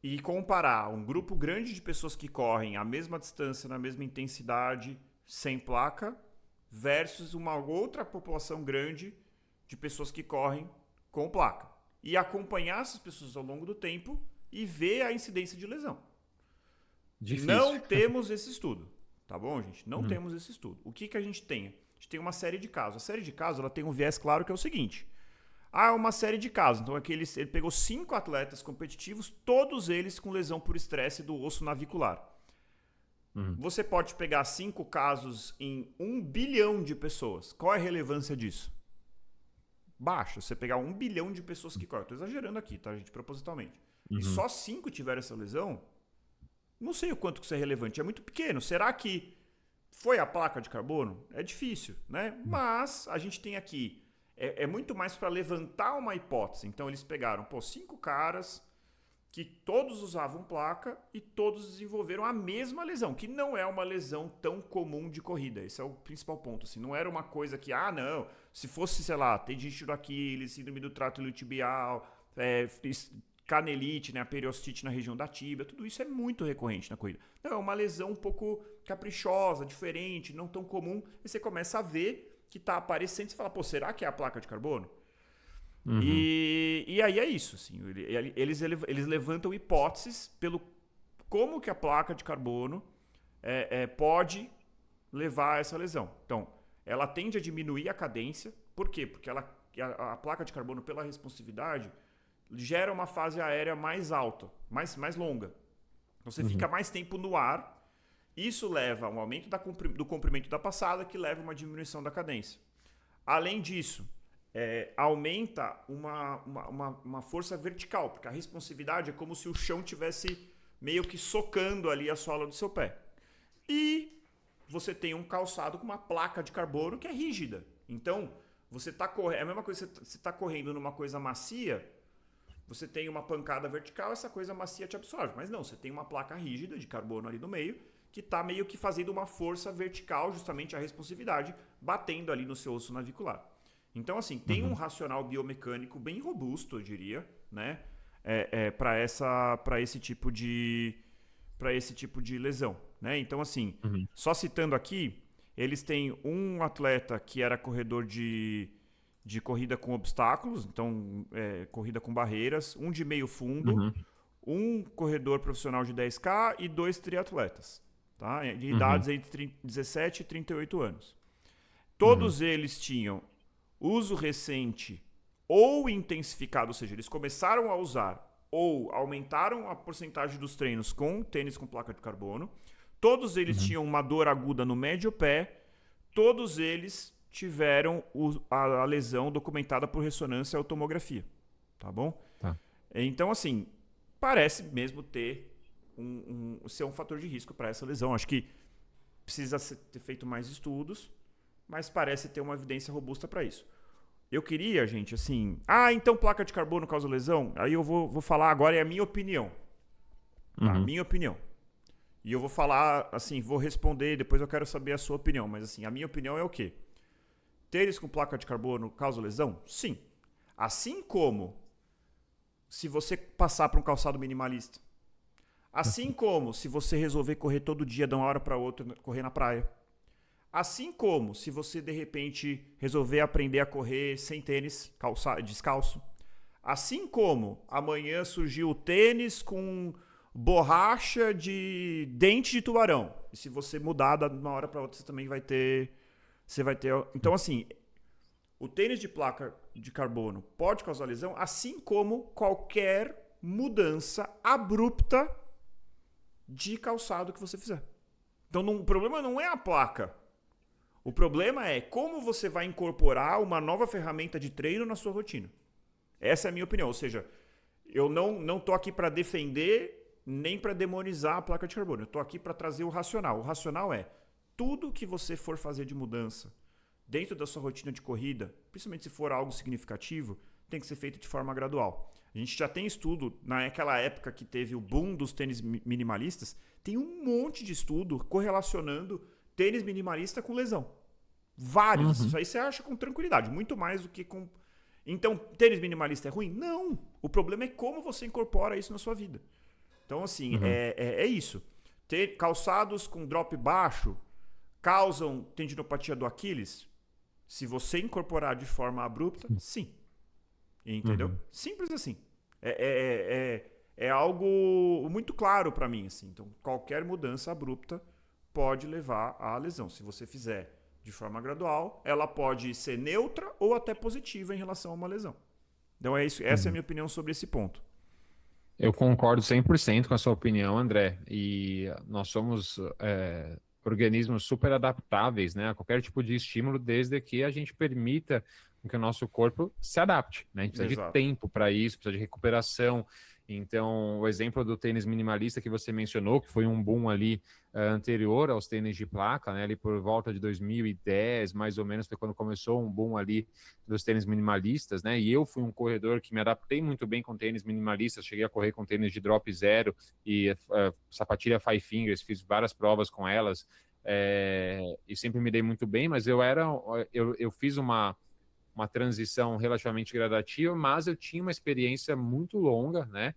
e comparar um grupo grande de pessoas que correm a mesma distância, na mesma intensidade, sem placa, versus uma outra população grande de pessoas que correm com placa. E acompanhar essas pessoas ao longo do tempo e ver a incidência de lesão. Difícil. Não temos esse estudo, tá bom, gente? Não temos esse estudo. O que a gente tem? A gente tem uma série de casos. A série de casos ela tem um viés claro que é o seguinte. Uma série de casos. Então ele pegou 5 atletas competitivos, todos eles com lesão por estresse do osso navicular. Você pode pegar 5 casos em 1 bilhão de pessoas. Qual é a relevância disso? Baixa. Você pegar 1 bilhão de pessoas que correm. Estou exagerando aqui, tá, gente? Propositalmente. E só 5 tiveram essa lesão? Não sei o quanto que isso é relevante. É muito pequeno. Será que foi a placa de carbono? É difícil, né? Mas a gente tem aqui... É muito mais para levantar uma hipótese. Então eles pegaram 5 caras que todos usavam placa e todos desenvolveram a mesma lesão, que não é uma lesão tão comum de corrida. Esse é o principal ponto. Assim, não era uma coisa que, não, se fosse, sei lá, tendinite do Aquiles, síndrome do trato iliotibial, canelite, né, a periostite na região da tíbia, tudo isso é muito recorrente na corrida. Não, é uma lesão um pouco caprichosa, diferente, não tão comum, e você começa a ver que está aparecendo, você fala, será que é a placa de carbono? E aí é isso, assim, eles levantam hipóteses pelo como que a placa de carbono pode levar a essa lesão. Então, ela tende a diminuir a cadência. Por quê? Porque a placa de carbono, pela responsividade, gera uma fase aérea mais alta, mais longa. Então, você fica mais tempo no ar. Isso leva a um aumento do comprimento da passada, que leva a uma diminuição da cadência. Além disso, aumenta uma força vertical, porque a responsividade é como se o chão tivesse meio que socando ali a sola do seu pé. E você tem um calçado com uma placa de carbono que é rígida. Então, você está correndo. É a mesma coisa que você está correndo numa coisa macia, você tem uma pancada vertical, essa coisa macia te absorve. Mas não, você tem uma placa rígida de carbono ali no meio, que está meio que fazendo uma força vertical, justamente a responsividade, batendo ali no seu osso navicular. Então, assim, tem um racional biomecânico bem robusto, eu diria, né? Para esse tipo de para esse tipo de lesão, né? Então, assim, Uhum. só citando aqui, eles têm um atleta que era corredor de corrida com obstáculos, então corrida com barreiras, um de meio fundo, Uhum. um corredor profissional de 10K e 2 triatletas, tá? De Uhum. idades entre 17 e 38 anos. Uhum. Todos eles tinham uso recente ou intensificado, ou seja, eles começaram a usar ou aumentaram a porcentagem dos treinos com tênis com placa de carbono. Todos eles Uhum. tinham uma dor aguda no médio pé. Todos eles tiveram a lesão documentada por ressonância ou tomografia. Tá bom? Tá. Então, assim, parece mesmo ser um fator de risco para essa lesão. Acho que precisa ter feito mais estudos, mas parece ter uma evidência robusta para isso. Eu queria, gente, assim... então placa de carbono causa lesão? Aí eu vou falar agora, é a minha opinião. Tá? Uhum. Minha opinião. E eu vou falar, assim, vou responder, depois eu quero saber a sua opinião. Mas, assim, a minha opinião é o quê? Tênis com placa de carbono causa lesão? Sim. Assim como se você passar para um calçado minimalista. Assim como se você resolver correr todo dia de uma hora para outra, correr na praia. Assim como se você, de repente, resolver aprender a correr sem tênis, descalço. Assim como amanhã surgiu o tênis com borracha de dente de tubarão. E se você mudar de uma hora para outra, você também vai ter... Você vai ter... Então, assim, o tênis de placa de carbono pode causar lesão, assim como qualquer mudança abrupta de calçado que você fizer. Então, o problema não é a placa. O problema é como você vai incorporar uma nova ferramenta de treino na sua rotina. Essa é a minha opinião. Ou seja, eu não tô aqui para defender nem para demonizar a placa de carbono. Eu tô aqui para trazer o racional. O racional é tudo que você for fazer de mudança dentro da sua rotina de corrida, principalmente se for algo significativo, tem que ser feito de forma gradual. A gente já tem estudo, naquela época que teve o boom dos tênis minimalistas, tem um monte de estudo correlacionando tênis minimalista com lesão. Vários. Uhum. Isso aí você acha com tranquilidade, muito mais do que com... Então, tênis minimalista é ruim? Não. O problema é como você incorpora isso na sua vida. Então, assim, Uhum. é isso. Calçados com drop baixo causam tendinopatia do Aquiles? Se você incorporar de forma abrupta, sim. Entendeu? Uhum. Simples assim. É algo muito claro para mim, assim. Então, qualquer mudança abrupta pode levar à lesão. Se você fizer de forma gradual, ela pode ser neutra ou até positiva em relação a uma lesão. Então, é isso. Essa é a Uhum. minha opinião sobre esse ponto. Eu concordo 100% com a sua opinião, André. E nós somos organismos super adaptáveis, né, a qualquer tipo de estímulo, desde que a gente permita que o nosso corpo se adapte, né? A gente precisa de Exato. tempo para isso, precisa de recuperação. Então, o exemplo do tênis minimalista que você mencionou, que foi um boom ali anterior aos tênis de placa, né? Ali por volta de 2010, mais ou menos, foi quando começou um boom ali dos tênis minimalistas, né? E eu fui um corredor que me adaptei muito bem com tênis minimalistas, cheguei a correr com tênis de drop zero e sapatilha Five Fingers, fiz várias provas com elas e sempre me dei muito bem, mas eu fiz uma transição relativamente gradativa, mas eu tinha uma experiência muito longa, né?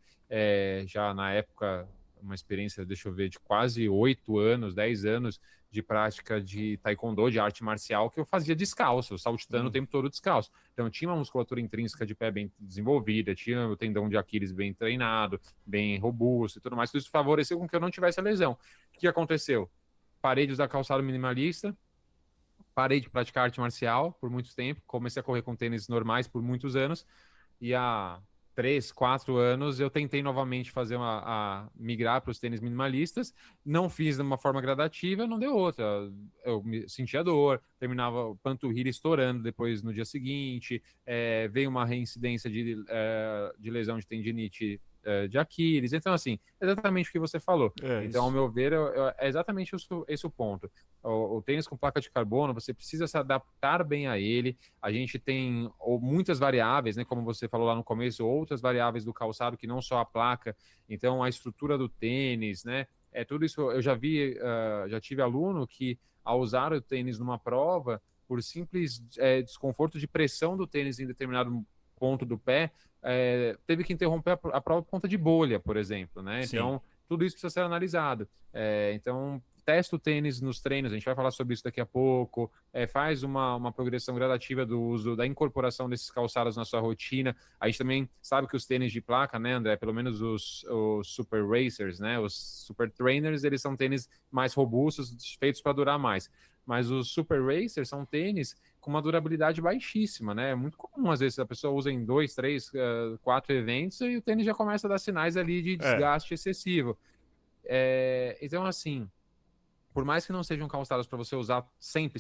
Já na época, uma experiência, deixa eu ver, de quase 8 anos, 10 anos de prática de taekwondo, de arte marcial, que eu fazia descalço, saltitando o tempo todo descalço. Então, eu tinha uma musculatura intrínseca de pé bem desenvolvida, tinha o tendão de Aquiles bem treinado, bem robusto e tudo mais. Tudo isso favoreceu com que eu não tivesse a lesão. O que aconteceu? Parei de usar calçado minimalista, parei de praticar arte marcial por muito tempo, comecei a correr com tênis normais por muitos anos, e há 3, 4 anos eu tentei novamente migrar para os tênis minimalistas, não fiz de uma forma gradativa, não deu outra. Eu sentia dor, terminava o panturrilha estourando depois no dia seguinte, veio uma reincidência de lesão de tendinite de Aquiles. Então, assim, exatamente o que você falou. Então, ao Isso. meu ver, é exatamente esse o ponto. O tênis com placa de carbono, você precisa se adaptar bem a ele. A gente tem muitas variáveis, né? Como você falou lá no começo, outras variáveis do calçado que não só a placa. Então, a estrutura do tênis, né? Tudo isso eu já tive aluno que, ao usar o tênis numa prova, por simples desconforto de pressão do tênis em determinado ponto do pé, teve que interromper a prova por conta de bolha, por exemplo, né? Sim. Então, tudo isso precisa ser analisado. Então, testa o tênis nos treinos, a gente vai falar sobre isso daqui a pouco, faz uma progressão gradativa do uso, da incorporação desses calçados na sua rotina. A gente também sabe que os tênis de placa, né, André, pelo menos os Super Racers, né, os Super Trainers, eles são tênis mais robustos, feitos para durar mais. Mas os Super Racers são tênis com uma durabilidade baixíssima, né? É muito comum, às vezes, a pessoa usa em 2, 3, 4 eventos e o tênis já começa a dar sinais ali de desgaste excessivo. Então, assim, por mais que não sejam calçados para você usar sempre,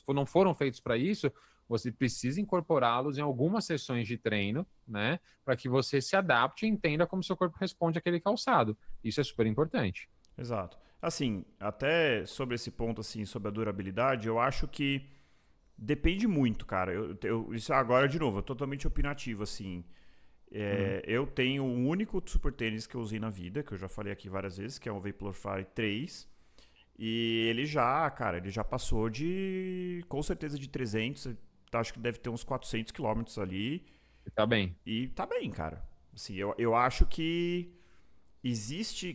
não foram feitos para isso, você precisa incorporá-los em algumas sessões de treino, né? Para que você se adapte e entenda como seu corpo responde àquele calçado. Isso é super importante. Exato. Assim, até sobre esse ponto, assim, sobre a durabilidade, eu acho que depende muito, cara. Isso agora, de novo, é totalmente opinativo, assim. Eu tenho um único super tênis que eu usei na vida, que eu já falei aqui várias vezes, que é um Vaporfly 3. E ele já passou com certeza de 300, acho que deve ter uns 400 quilômetros ali. Tá bem. E tá bem, cara. Assim, eu acho que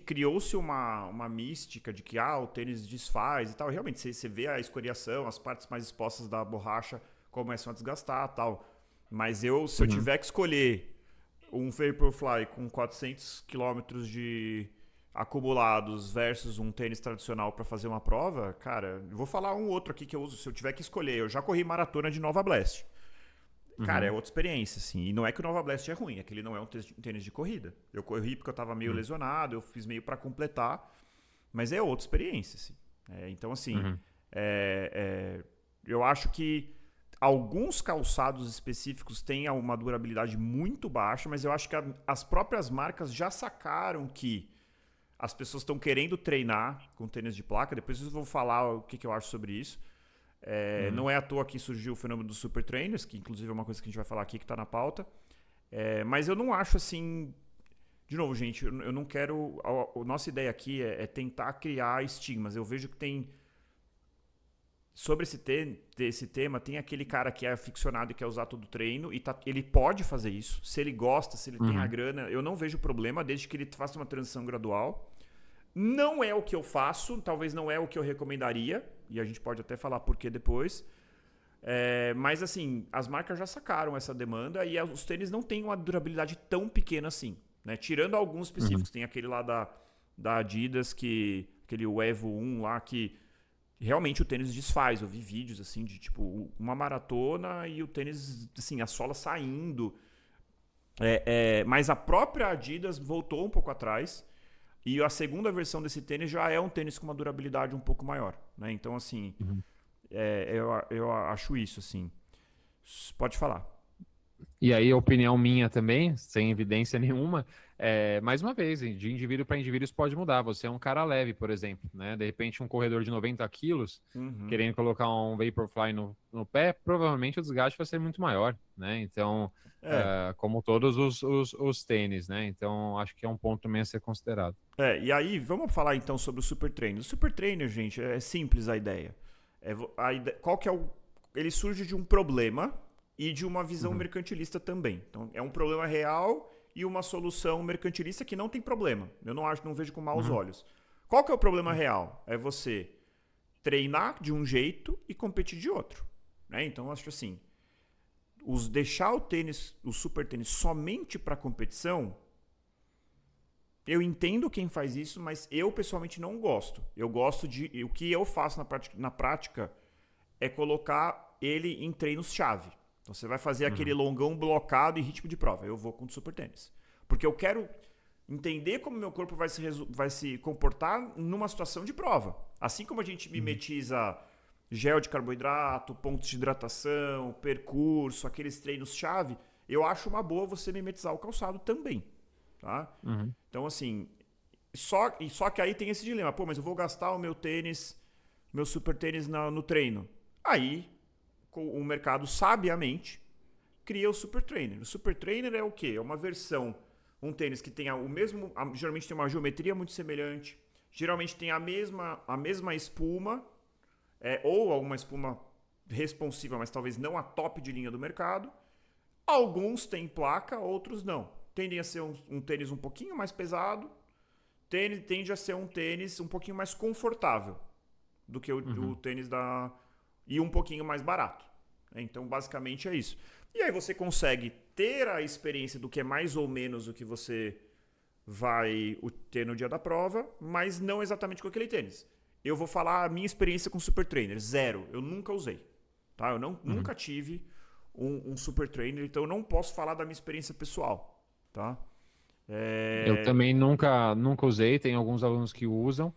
criou-se uma mística de que o tênis desfaz e tal. Realmente, você vê a escoriação, as partes mais expostas da borracha começam a desgastar e tal. Mas se eu tiver que escolher um Vaporfly com 400 quilômetros de acumulados versus um tênis tradicional para fazer uma prova, cara, eu vou falar um outro aqui que eu uso. Se eu tiver que escolher, eu já corri maratona de Nova Blast. Cara, é outra experiência, assim. E não é que o Nova Blast é ruim, é que ele não é um tênis de corrida. Eu corri porque eu tava meio lesionado, eu fiz meio para completar, mas é outra experiência, assim. Então, assim, eu acho que alguns calçados específicos têm uma durabilidade muito baixa, mas eu acho que as próprias marcas já sacaram que as pessoas estão querendo treinar com tênis de placa. Depois eu vou falar o que eu acho sobre isso. Não é à toa que surgiu o fenômeno dos super trainers, que inclusive é uma coisa que a gente vai falar aqui que está na pauta. Mas eu não acho assim. De novo, gente, eu não quero. A nossa ideia aqui é tentar criar estigmas. Eu vejo que tem. Sobre esse tema, tem aquele cara que é aficionado e quer usar todo o treino, e ele pode fazer isso. Se ele gosta, se ele tem a grana, eu não vejo problema, desde que ele faça uma transição gradual. Não é o que eu faço, talvez não é o que eu recomendaria, e a gente pode até falar por que depois. Mas assim, as marcas já sacaram essa demanda e os tênis não têm uma durabilidade tão pequena assim, né? Tirando alguns específicos. Tem aquele lá da Adidas, aquele Evo 1 lá, que realmente o tênis desfaz. Eu vi vídeos assim de tipo uma maratona e o tênis, assim, a sola saindo. Mas a própria Adidas voltou um pouco atrás. E a segunda versão desse tênis já é um tênis com uma durabilidade um pouco maior, né? Então, assim, eu acho isso, assim. Pode falar. E aí, a opinião minha também, sem evidência nenhuma, mais uma vez, de indivíduo para indivíduo isso pode mudar. Você é um cara leve, por exemplo, né? De repente, um corredor de 90 quilos, querendo colocar um Vaporfly no pé, provavelmente o desgaste vai ser muito maior, né? Então, como todos os tênis, né? Então, acho que é um ponto também a ser considerado. E aí, vamos falar então sobre o Super Trainer. O Super Trainer, gente, é simples a ideia. Qual que é ele surge de um problema e de uma visão mercantilista também. Então, é um problema real e uma solução mercantilista que não tem problema. Eu não vejo com maus olhos. Qual que é o problema real? É você treinar de um jeito e competir de outro, né? Então, eu acho assim, deixar o super tênis somente para competição, eu entendo quem faz isso, mas eu pessoalmente não gosto. Eu gosto o que eu faço na prática é colocar ele em treinos-chave. Então você vai fazer aquele longão blocado em ritmo de prova. Eu vou com o super tênis. Porque eu quero entender como meu corpo vai se comportar numa situação de prova. Assim como a gente mimetiza gel de carboidrato, pontos de hidratação, percurso, aqueles treinos-chave, eu acho uma boa você mimetizar o calçado também. Tá? Então, assim, só que aí tem esse dilema. Pô, mas eu vou gastar o meu super tênis no treino. Aí, o mercado, sabiamente, cria o Super Trainer. O Super Trainer é o quê? É uma versão, um tênis que tem geralmente tem uma geometria muito semelhante, geralmente tem a mesma espuma, ou alguma espuma responsiva, mas talvez não a top de linha do mercado. Alguns têm placa, outros não. Tendem a ser um tênis um pouquinho mais pesado, tênis tende a ser um tênis um pouquinho mais confortável do que o tênis da... E um pouquinho mais barato. Então, basicamente é isso. E aí você consegue ter a experiência do que é mais ou menos o que você vai ter no dia da prova, mas não exatamente com aquele tênis. Eu vou falar a minha experiência com Super Trainer. 0. Eu nunca usei. Tá? Eu nunca tive um Super Trainer, então eu não posso falar da minha experiência pessoal. Tá? Eu também nunca usei, tem alguns alunos que usam.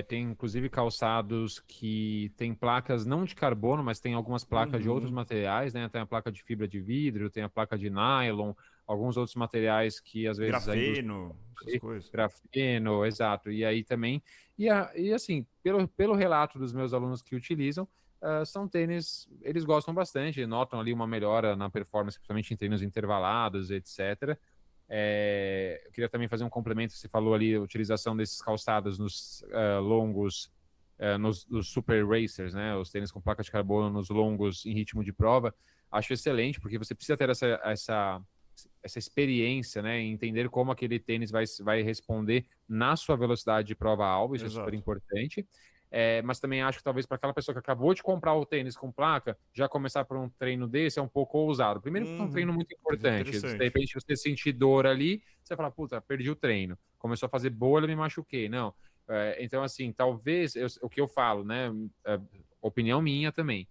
Tem inclusive calçados que tem placas não de carbono, mas tem algumas placas de outros materiais, né? Tem a placa de fibra de vidro, tem a placa de nylon, alguns outros materiais que às vezes grafeno, essas coisas. Grafeno, exato. E aí também, e assim, pelo relato dos meus alunos que utilizam, são tênis, eles gostam bastante, notam ali uma melhora na performance, principalmente em treinos intervalados, etc. Eu queria também fazer um complemento, você falou ali a utilização desses calçados nos longos, nos super racers, né, os tênis com placa de carbono nos longos em ritmo de prova. Acho excelente, porque você precisa ter essa experiência, né, em entender como aquele tênis vai responder na sua velocidade de prova-alvo, isso Exato. é super importante. Mas também acho que talvez para aquela pessoa que acabou de comprar o tênis com placa, já começar por um treino desse é um pouco ousado. Primeiro porque é um treino muito importante. De repente você sentir dor ali, você fala, puta, perdi o treino. Começou a fazer bolha, me machuquei. Não. Então, assim, talvez, o que eu falo, né, opinião minha também.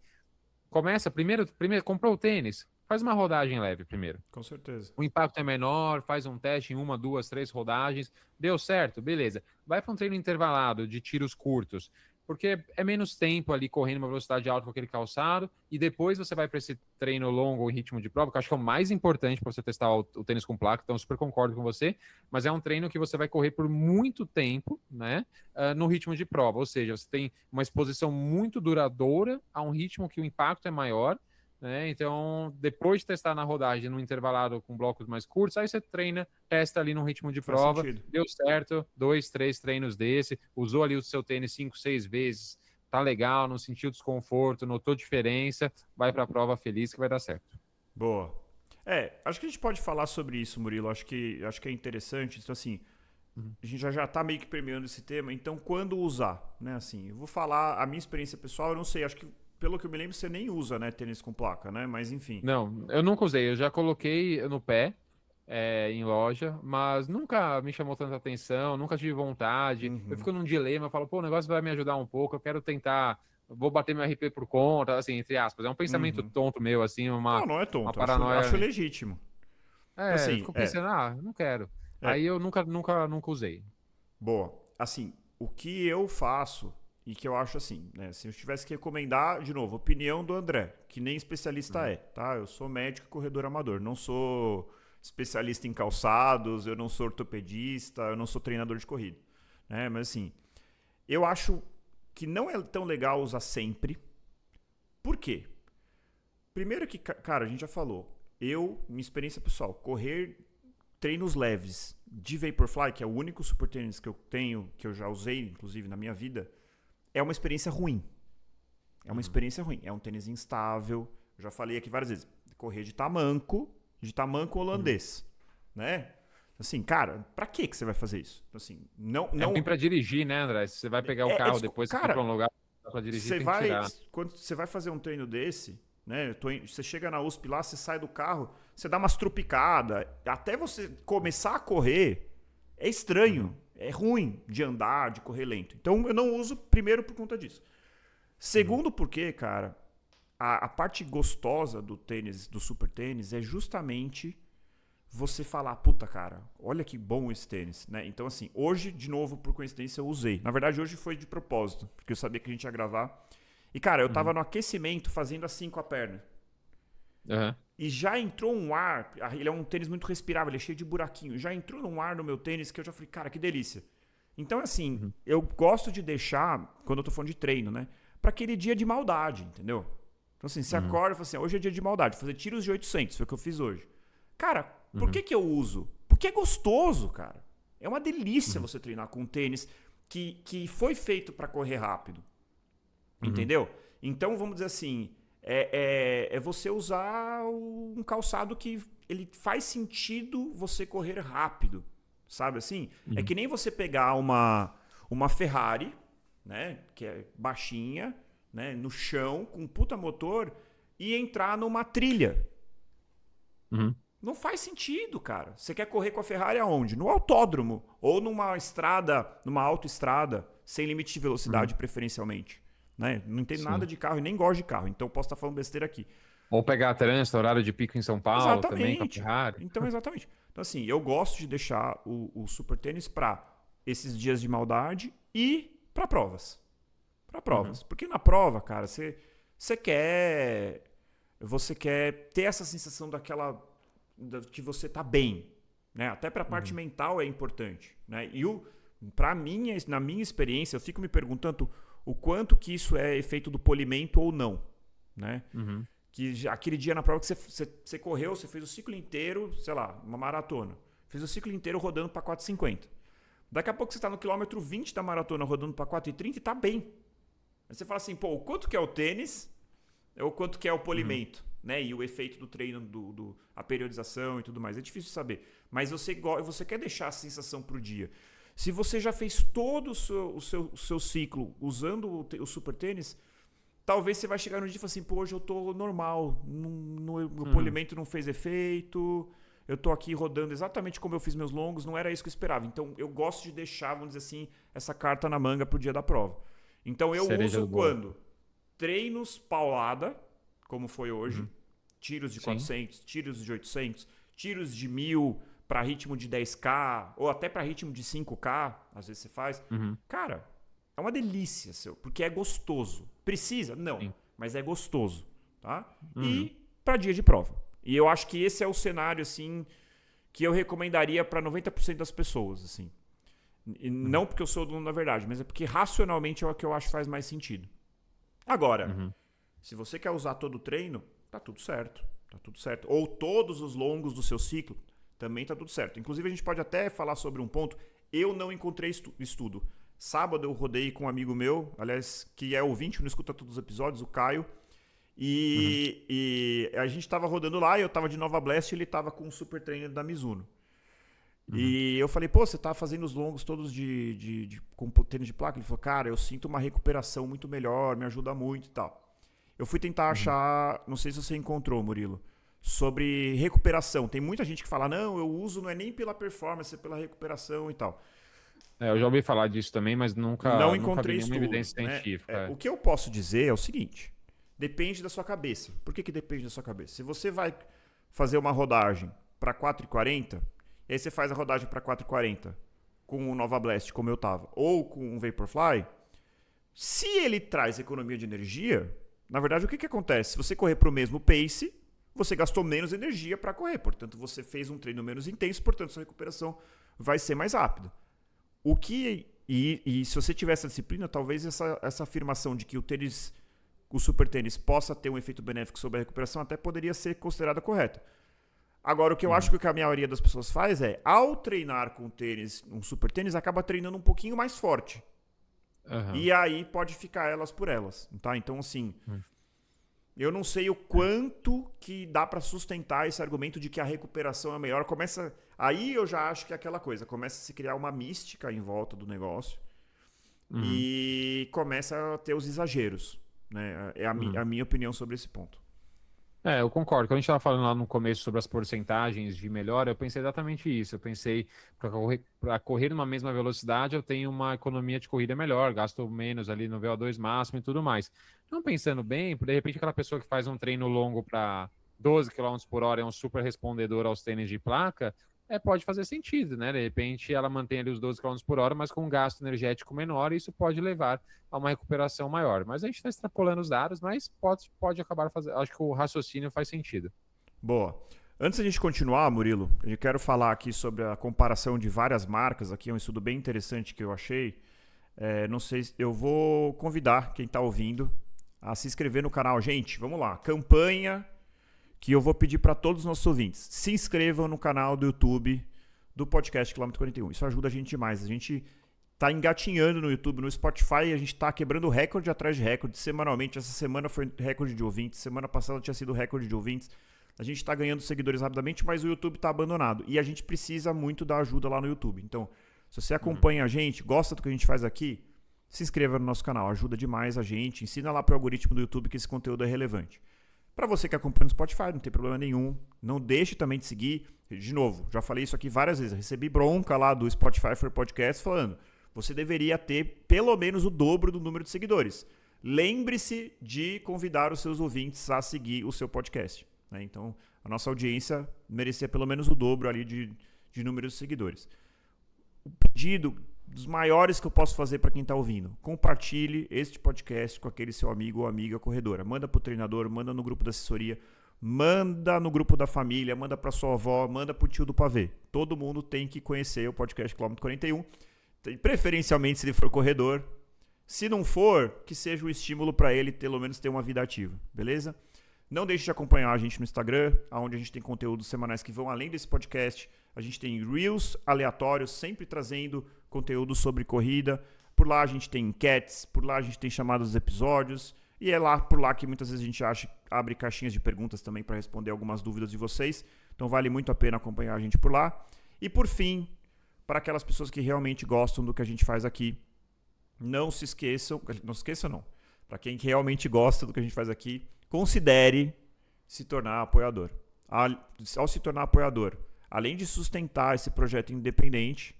Começa, primeiro comprou o tênis, faz uma rodagem leve primeiro. Com certeza. O impacto é menor, faz um teste em 1, 2, 3 rodagens, deu certo, beleza. Vai para um treino intervalado de tiros curtos, porque é menos tempo ali correndo uma velocidade alta com aquele calçado, e depois você vai para esse treino longo em ritmo de prova, que eu acho que é o mais importante para você testar o tênis com placa, então eu super concordo com você, mas é um treino que você vai correr por muito tempo, né, no ritmo de prova, ou seja, você tem uma exposição muito duradoura a um ritmo que o impacto é maior, né? Então, depois de testar na rodagem, no intervalado com blocos mais curtos, aí você testa ali no ritmo de prova, deu certo, 2, 3 treinos desse, usou ali o seu tênis 5, 6 vezes, tá legal, não sentiu desconforto, notou diferença, vai para a prova feliz que vai dar certo. Boa. Acho que a gente pode falar sobre isso, Murilo, acho que é interessante, então assim, a gente já tá meio que permeando esse tema, então quando usar, né, assim, eu vou falar a minha experiência pessoal, eu não sei, acho que pelo que eu me lembro, você nem usa, né, tênis com placa, né? Mas enfim. Não, eu nunca usei. Eu já coloquei no pé, em loja, mas nunca me chamou tanta atenção, nunca tive vontade. Eu fico num dilema, eu falo, pô, o negócio vai me ajudar um pouco, eu quero tentar, vou bater meu RP por conta, assim, entre aspas. É um pensamento tonto meu, assim, Não é tonto, uma paranoia. acho legítimo. Assim, fico pensando, não quero. Aí eu nunca usei. Boa. Assim, o que eu faço... E que eu acho assim, né? Se eu tivesse que recomendar, de novo, opinião do André, que nem especialista tá? Eu sou médico e corredor amador, não sou especialista em calçados, eu não sou ortopedista, eu não sou treinador de corrida, né? Mas assim, eu acho que não é tão legal usar sempre. Por quê? Primeiro que, cara, a gente já falou, minha experiência pessoal, correr treinos leves de Vaporfly, que é o único super tênis que eu tenho, que eu já usei, inclusive, na minha vida, é uma experiência ruim. É uma experiência ruim. É um tênis instável. Eu já falei aqui várias vezes. Correr de tamanco holandês. Né? Assim, cara, pra que você vai fazer isso? Assim, não... É ruim pra dirigir, né, André? Se você vai pegar o carro depois, você vai pra um lugar pra dirigir, tem que tirar. Quando você vai fazer um treino desse, né? Você chega na USP lá, você sai do carro, você dá umas trupicadas. Até você começar a correr, é estranho. É ruim de andar, de correr lento. Então eu não uso, primeiro, por conta disso. Segundo, porque, cara, a parte gostosa do tênis, do super tênis, é justamente você falar, puta, cara, olha que bom esse tênis, né? Então, assim, hoje, de novo, por coincidência, eu usei. Na verdade, hoje foi de propósito, porque eu sabia que a gente ia gravar. E, cara, eu tava no aquecimento fazendo assim com a perna. E já entrou um ar, ele é um tênis muito respirável, ele é cheio de buraquinho, já entrou um ar no meu tênis que eu já falei, cara, que delícia. Então, assim, eu gosto de deixar, quando eu tô falando de treino, né, pra aquele dia de maldade, entendeu? Então, assim, você acorda e fala assim, hoje é dia de maldade, vou fazer tiros de 800, foi o que eu fiz hoje. Cara, por que eu uso? Porque é gostoso, cara. É uma delícia você treinar com um tênis que foi feito pra correr rápido. Entendeu? Então, vamos dizer assim... É você usar um calçado que ele faz sentido você correr rápido. sabe assim? É que nem você pegar uma Ferrari, né, que é baixinha, né, no chão, com um puta motor, e entrar numa trilha. Não faz sentido, cara. Você quer correr com a Ferrari aonde? No autódromo. Ou numa estrada, numa autoestrada, sem limite de velocidade, preferencialmente. Né? Não entendo nada de carro e nem gosto de carro, então posso estar falando besteira aqui. Ou pegar trânsito, horário de pico em São Paulo também com a Ferrari. Então, exatamente. Então, assim, eu gosto de deixar o super tênis para esses dias de maldade e para provas. Para provas. Porque na prova, cara, você quer ter essa sensação que você tá bem, né? Até para a parte mental é importante, né? E na minha experiência, eu fico me perguntando o quanto que isso é efeito do polimento ou não, né? Que aquele dia na prova que você correu, você fez o ciclo inteiro, sei lá, uma maratona. Fez o ciclo inteiro rodando para 4,50. Daqui a pouco você está no quilômetro 20 da maratona rodando para 4,30 e tá bem. Aí você fala assim, pô, o quanto que é o tênis ou o quanto que é o polimento, né? E o efeito do treino, a periodização e tudo mais. É difícil saber. Mas você quer deixar a sensação pro dia. Se você já fez todo o seu ciclo usando o super tênis, talvez você vai chegar no dia e falar assim, pô, hoje eu tô normal, o polimento não fez efeito, eu tô aqui rodando exatamente como eu fiz meus longos, não era isso que eu esperava. Então eu gosto de deixar, vamos dizer assim, essa carta na manga pro dia da prova. Então eu uso quando? Treinos paulada, como foi hoje, tiros de 400, tiros de 800, tiros de 1.000 para ritmo de 10K, ou até para ritmo de 5K, às vezes você faz. Cara, é uma delícia, porque é gostoso. Precisa? Não, mas é gostoso, tá? E para dia de prova. E eu acho que esse é o cenário, assim, que eu recomendaria para 90% das pessoas, assim. E não porque eu sou dono da verdade, mas é porque racionalmente é o que eu acho que faz mais sentido. Agora, se você quer usar todo o treino, tá tudo certo. Tá tudo certo. Ou todos os longos do seu ciclo, também tá tudo certo. Inclusive, a gente pode até falar sobre um ponto. Eu não encontrei estudo. Sábado eu rodei com um amigo meu, aliás, que é ouvinte, não escuta todos os episódios, o Caio. E a gente tava rodando lá, eu tava de Nova Blast e ele tava com um super trainer da Mizuno. E eu falei, pô, você tá fazendo os longos todos com tênis de placa? Ele falou, cara, eu sinto uma recuperação muito melhor, me ajuda muito e tal. Eu fui tentar achar, não sei se você encontrou, Murilo, sobre recuperação. Tem muita gente que fala, não, eu uso não é nem pela performance, é pela recuperação e tal. Eu já ouvi falar disso também, mas nunca vi nenhuma evidência científica. O que eu posso dizer é o seguinte, depende da sua cabeça. Por que depende da sua cabeça? Se você vai fazer uma rodagem para 4,40, e aí você faz a rodagem para 4,40 com o Nova Blast, como eu tava, ou com um Vaporfly, se ele traz economia de energia, na verdade o que acontece? Se você correr para o mesmo pace, você gastou menos energia para correr, portanto você fez um treino menos intenso, portanto sua recuperação vai ser mais rápida. E se você tiver essa disciplina, talvez essa afirmação de que o super tênis possa ter um efeito benéfico sobre a recuperação até poderia ser considerada correta. Agora, o que eu acho que a maioria das pessoas faz é, ao treinar com tênis, um super tênis, acaba treinando um pouquinho mais forte. E aí pode ficar elas por elas. Tá? Então, assim, eu não sei o quanto que dá para sustentar esse argumento de que a recuperação é melhor. Aí eu já acho que é aquela coisa, começa a se criar uma mística em volta do negócio e começa a ter os exageros. Né? É a minha opinião sobre esse ponto. Eu concordo. Quando a gente estava falando lá no começo sobre as porcentagens de melhora, eu pensei exatamente isso. Eu pensei, para correr numa mesma velocidade, eu tenho uma economia de corrida melhor, gasto menos ali no VO2 máximo e tudo mais. Não pensando bem, de repente aquela pessoa que faz um treino longo para 12 km por hora é um super respondedor aos tênis de placa, pode fazer sentido, né? De repente ela mantém ali os 12 km por hora, mas com um gasto energético menor, e isso pode levar a uma recuperação maior. Mas a gente está extrapolando os dados, mas pode acabar fazendo. Acho que o raciocínio faz sentido. Boa. Antes da gente continuar, Murilo, eu quero falar aqui sobre a comparação de várias marcas. Aqui é um estudo bem interessante que eu achei. Não sei, eu vou convidar quem está ouvindo a se inscrever no canal. Gente, vamos lá. Campanha que eu vou pedir para todos os nossos ouvintes. Se inscrevam no canal do YouTube do podcast Quilômetro 41. Isso ajuda a gente demais. A gente está engatinhando no YouTube, no Spotify, a gente está quebrando recorde atrás de recorde. Semanalmente, essa semana foi recorde de ouvintes. Semana passada tinha sido recorde de ouvintes. a gente está ganhando seguidores rapidamente, mas o YouTube está abandonado. E a gente precisa muito da ajuda lá no YouTube. Então, se você acompanha a gente, gosta do que a gente faz aqui, se inscreva no nosso canal. Ajuda demais a gente. Ensina lá para o algoritmo do YouTube que esse conteúdo é relevante. Para você que acompanha no Spotify, não tem problema nenhum. Não deixe também de seguir. De novo, já falei isso aqui várias vezes. Eu recebi bronca lá do Spotify for Podcast falando: você deveria ter pelo menos o dobro do número de seguidores. Lembre-se de convidar os seus ouvintes a seguir o seu podcast. Né? Então, a nossa audiência merecia pelo menos o dobro ali de número de seguidores. O pedido dos maiores que eu posso fazer para quem está ouvindo: compartilhe este podcast com aquele seu amigo ou amiga corredora. Manda para o treinador, manda no grupo da assessoria, manda no grupo da família, manda para sua avó, manda para o tio do pavê. Todo mundo tem que conhecer o podcast Quilômetro 41, preferencialmente se ele for corredor. Se não for, que seja um estímulo para ele pelo menos ter uma vida ativa, beleza? Não deixe de acompanhar a gente no Instagram, onde a gente tem conteúdos semanais que vão além desse podcast. A gente tem Reels aleatórios, sempre trazendo conteúdo sobre corrida. Por lá a gente tem enquetes, por lá a gente tem chamadas dos episódios. E é lá por lá que muitas vezes a gente abre caixinhas de perguntas também para responder algumas dúvidas de vocês. Então vale muito a pena acompanhar a gente por lá. E por fim, para aquelas pessoas que realmente gostam do que a gente faz aqui, não se esqueçam, não. Para quem realmente gosta do que a gente faz aqui, considere se tornar apoiador. Ao se tornar apoiador, além de sustentar esse projeto independente,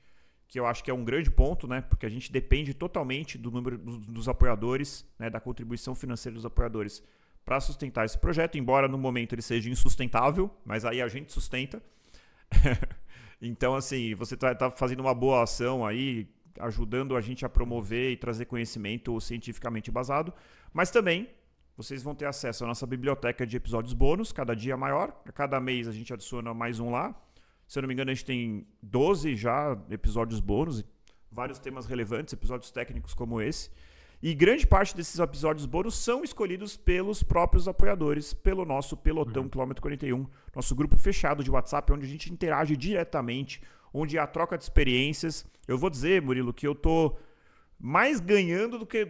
que eu acho que é um grande ponto, né? Porque a gente depende totalmente do número dos apoiadores, né? Da contribuição financeira dos apoiadores para sustentar esse projeto, embora no momento ele seja insustentável, mas aí a gente sustenta. Então, assim, você tá fazendo uma boa ação aí, ajudando a gente a promover e trazer conhecimento cientificamente embasado, mas também vocês vão ter acesso à nossa biblioteca de episódios bônus, cada dia maior. A cada mês a gente adiciona mais um lá. Se eu não me engano, a gente tem 12 já episódios bônus, vários temas relevantes, episódios técnicos como esse. E grande parte desses episódios bônus são escolhidos pelos próprios apoiadores, pelo nosso Pelotão Quilômetro 41, nosso grupo fechado de WhatsApp, onde a gente interage diretamente, onde há troca de experiências. Eu vou dizer, Murilo, que eu tô mais ganhando do que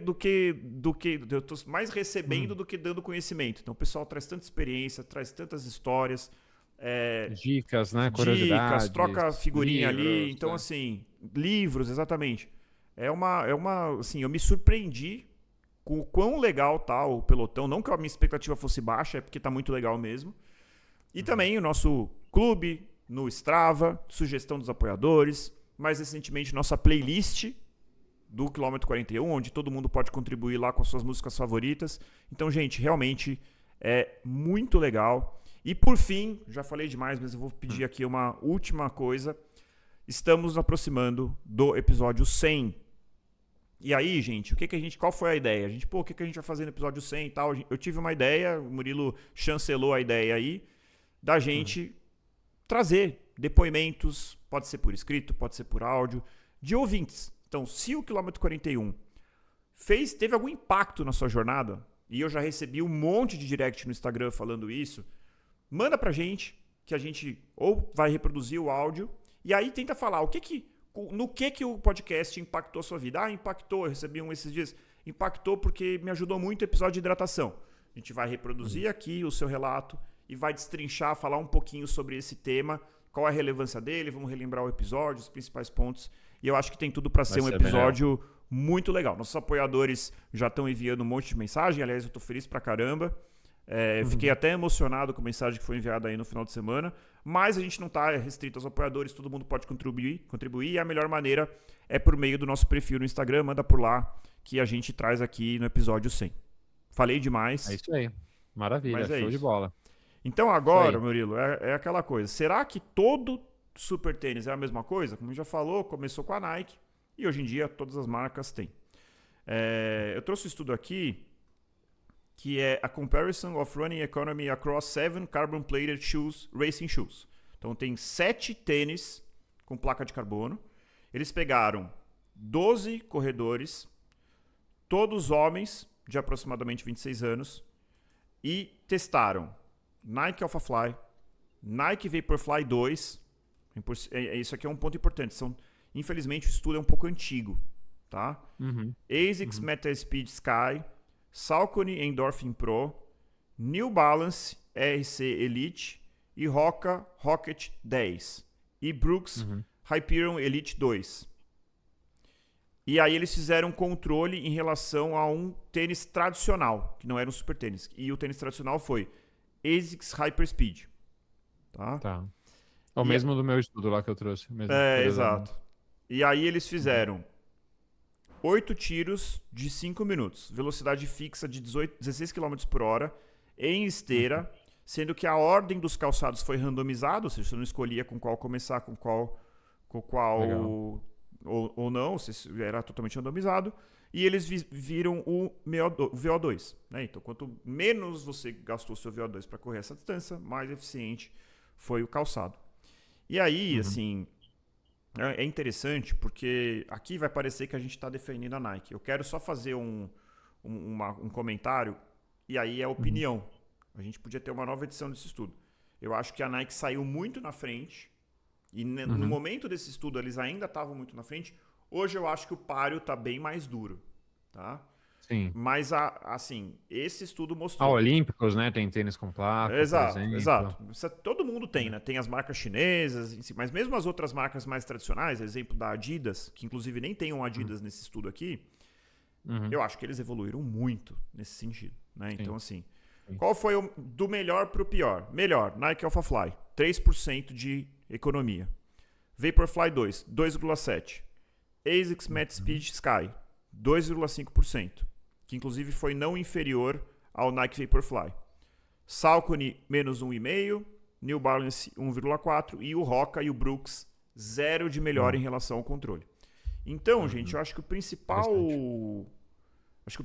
eu tô mais recebendo do que dando conhecimento. Então o pessoal traz tanta experiência, traz tantas histórias, dicas, né? Dicas, troca figurinha livros, ali. Então, assim, livros, exatamente. Assim, eu me surpreendi com o quão legal tá o pelotão. Não que a minha expectativa fosse baixa, é porque tá muito legal mesmo. E também o nosso clube no Strava, sugestão dos apoiadores. Mais recentemente, nossa playlist do Quilômetro 41, onde todo mundo pode contribuir lá com as suas músicas favoritas. Então, gente, realmente é muito legal. E por fim, já falei demais, mas eu vou pedir aqui uma última coisa. Estamos nos aproximando do episódio 100. E aí, gente, qual foi a ideia? O que a gente vai fazer no episódio 100 e tal? Eu tive uma ideia, o Murilo chancelou a ideia aí, da gente trazer depoimentos, pode ser por escrito, pode ser por áudio, de ouvintes. Então, se o Quilômetro 41 teve algum impacto na sua jornada, e eu já recebi um monte de direct no Instagram falando isso, manda pra gente, que a gente ou vai reproduzir o áudio, e aí tenta falar no que o podcast impactou a sua vida. Impactou, eu recebi esses dias, impactou porque me ajudou muito o episódio de hidratação. A gente vai reproduzir aqui o seu relato e vai destrinchar, falar um pouquinho sobre esse tema, qual é a relevância dele, vamos relembrar o episódio, os principais pontos. E eu acho que tem tudo para ser um episódio muito legal. Nossos apoiadores já estão enviando um monte de mensagem, aliás, eu estou feliz pra caramba. Fiquei até emocionado com a mensagem que foi enviada aí no final de semana, mas a gente não está restrito aos apoiadores, todo mundo pode contribuir, e a melhor maneira é por meio do nosso perfil no Instagram, manda por lá que a gente traz aqui no episódio 100. Falei demais. É isso aí, maravilha, show de bola. Então agora, Murilo, é aquela coisa, será que todo super tênis é a mesma coisa? Como a gente já falou, começou com a Nike e hoje em dia todas as marcas têm. Eu trouxe um estudo aqui que é a Comparison of Running Economy Across 7 Carbon-Plated Shoes, Racing Shoes. Então tem 7 tênis com placa de carbono. Eles pegaram 12 corredores, todos homens de aproximadamente 26 anos, e testaram Nike Alphafly, Nike Vaporfly 2. Isso aqui é um ponto importante. Infelizmente o estudo é um pouco antigo, tá? ASICS Metaspeed Sky, Saucony Endorphin Pro, New Balance RC Elite e Hoka Rocket 10 e Brooks Hyperion Elite 2. E aí eles fizeram um controle em relação a um tênis tradicional, que não era um super tênis. E o tênis tradicional foi ASICS Hyperspeed. Tá. É o mesmo do meu estudo lá que eu trouxe. Mesmo, exato. E aí eles fizeram 8 tiros de 5 minutos, velocidade fixa de 16 km por hora, em esteira, sendo que a ordem dos calçados foi randomizada, ou seja, você não escolhia com qual começar, com qual ou não, era totalmente randomizado. E eles viram o VO2. Né? Então, quanto menos você gastou seu VO2 para correr essa distância, mais eficiente foi o calçado. E aí, assim, é interessante porque aqui vai parecer que a gente está defendendo a Nike. Eu quero só fazer um comentário, e aí é opinião. A gente podia ter uma nova edição desse estudo. Eu acho que a Nike saiu muito na frente, e no momento desse estudo eles ainda estavam muito na frente. Hoje eu acho que o páreo está bem mais duro. Tá? Sim. Mas, assim, esse estudo mostrou... Olímpicos, né? Tem tênis com placa, exato, por exemplo. Exato. Todo mundo tem, né? Tem as marcas chinesas, mas mesmo as outras marcas mais tradicionais, exemplo da Adidas, que inclusive nem tem um Adidas nesse estudo aqui, eu acho que eles evoluíram muito nesse sentido. Né? Então, assim, qual foi do melhor para o pior? Melhor, Nike Alphafly, 3% de economia. Vaporfly 2, 2,7%. ASICS Max Speed Sky, 2,5%, que inclusive foi não inferior ao Nike Vaporfly. Saucony, menos 1,5%, New Balance, 1,4%, e o Hoka e o Brooks, 0 de melhor em relação ao controle. Então, gente, eu acho que o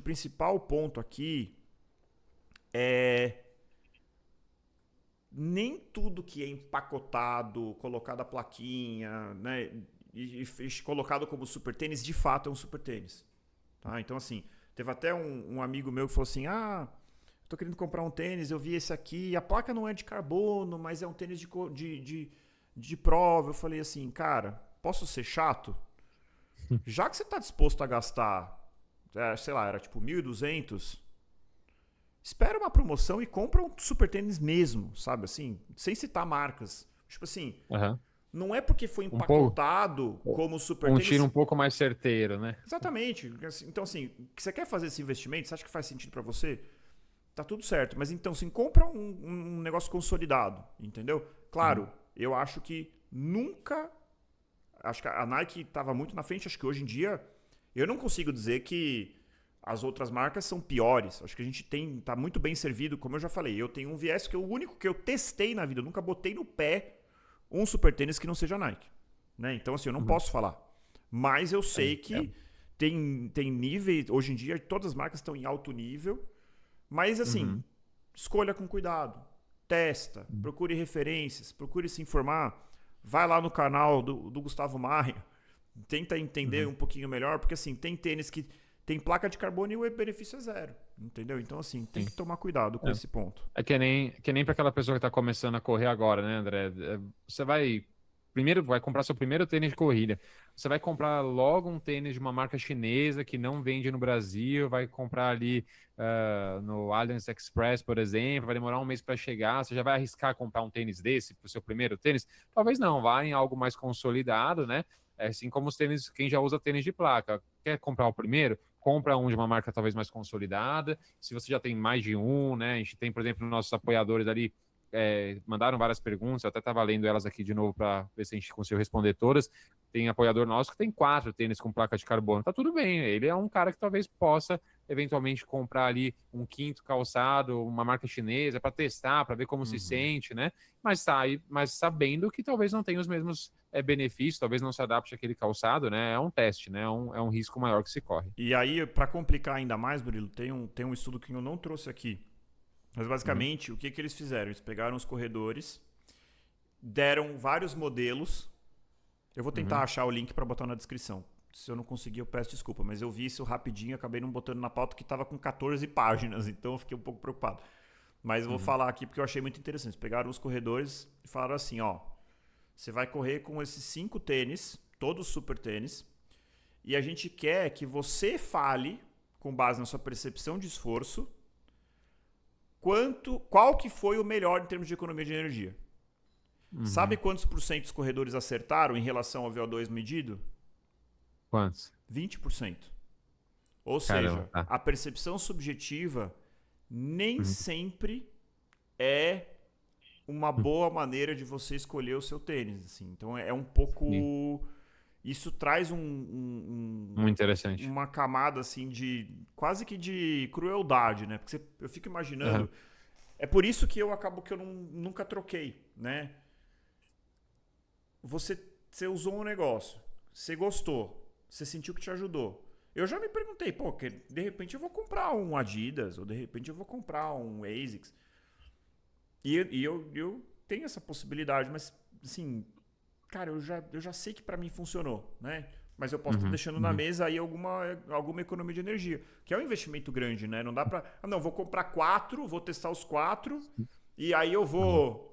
principal ponto aqui é nem tudo que é empacotado, colocado a plaquinha, né, e colocado como super tênis, de fato é um super tênis. Tá? Então, assim, teve até um amigo meu que falou assim, tô querendo comprar um tênis, eu vi esse aqui, a placa não é de carbono, mas é um tênis de prova. Eu falei assim, cara, posso ser chato? Já que você tá disposto a gastar, sei lá, era tipo 1.200, espera uma promoção e compra um super tênis mesmo, sabe? Assim, sem citar marcas. Tipo assim, não é porque foi empacotado como super tênis... tiro um pouco mais certeiro, né? Exatamente. Então, assim, você quer fazer esse investimento, você acha que faz sentido para você? Tá tudo certo. Mas então, assim, compra um negócio consolidado, entendeu? Claro, eu acho que nunca... Acho que a Nike estava muito na frente. Acho que hoje em dia, eu não consigo dizer que as outras marcas são piores. Acho que a gente tá muito bem servido, como eu já falei. Eu tenho um viés que é o único que eu testei na vida. Eu nunca botei no pé um super tênis que não seja Nike. Né? Então, assim, eu não posso falar. Mas eu sei que tem níveis... Hoje em dia, todas as marcas estão em alto nível. Mas, assim, escolha com cuidado. Testa. Procure referências. Procure se informar. Vai lá no canal do Gustavo Maia. Tenta entender um pouquinho melhor. Porque, assim, tem tênis que tem placa de carbono e o benefício é 0. Entendeu? Então, assim, tem que tomar cuidado com esse ponto. É que nem para aquela pessoa que está começando a correr agora, né, André? Você vai comprar seu primeiro tênis de corrida. Você vai comprar logo um tênis de uma marca chinesa que não vende no Brasil, vai comprar ali no Allianz Express, por exemplo, vai demorar um mês para chegar. Você já vai arriscar comprar um tênis desse para o seu primeiro tênis? Talvez não, vá em algo mais consolidado, né? Assim como os tênis, quem já usa tênis de placa. Quer comprar o primeiro? Compra um de uma marca talvez mais consolidada. Se você já tem mais de um, né? A gente tem, por exemplo, nossos apoiadores ali, mandaram várias perguntas, eu até estava lendo elas aqui de novo para ver se a gente conseguiu responder todas. Tem apoiador nosso que tem 4 tênis com placa de carbono. Tá tudo bem, ele é um cara que talvez possa eventualmente comprar ali um quinto calçado, uma marca chinesa, para testar, para ver como se sente, né? Mas sabendo que talvez não tenha os mesmos benefícios, talvez não se adapte àquele calçado, né? É um teste, né? É um risco maior que se corre. E aí, para complicar ainda mais, Murilo, tem um estudo que eu não trouxe aqui. Mas basicamente, o que eles fizeram? Eles pegaram os corredores, deram vários modelos. Eu vou tentar achar o link para botar na descrição. Se eu não conseguir, eu peço desculpa. Mas eu vi isso rapidinho, acabei não botando na pauta, que estava com 14 páginas. Então eu fiquei um pouco preocupado. Mas eu vou falar aqui porque eu achei muito interessante. Eles pegaram os corredores e falaram assim, ó. Você vai correr com esses 5 tênis, todos super tênis. E a gente quer que você fale, com base na sua percepção de esforço, qual que foi o melhor em termos de economia de energia. Sabe quantos por cento os corredores acertaram em relação ao VO2 medido? Quantos? 20%. Ou Caramba, seja, tá. a percepção subjetiva nem sempre é uma boa maneira de você escolher o seu tênis. Assim. Então é um pouco... Sim. Isso traz Muito interessante. uma camada assim de quase que de crueldade, né? Porque eu fico imaginando... Aham. É por isso que eu acabo que eu nunca troquei, né? Você usou um negócio, você gostou, você sentiu que te ajudou. Eu já me perguntei, pô, que de repente eu vou comprar um Adidas, ou de repente eu vou comprar um ASICS. E eu tenho essa possibilidade, mas assim, cara, eu já sei que pra mim funcionou, né? Mas eu posso estar deixando na mesa aí alguma economia de energia, que é um investimento grande, né? Não dá pra... Ah, não, vou comprar 4, vou testar os 4, e aí eu vou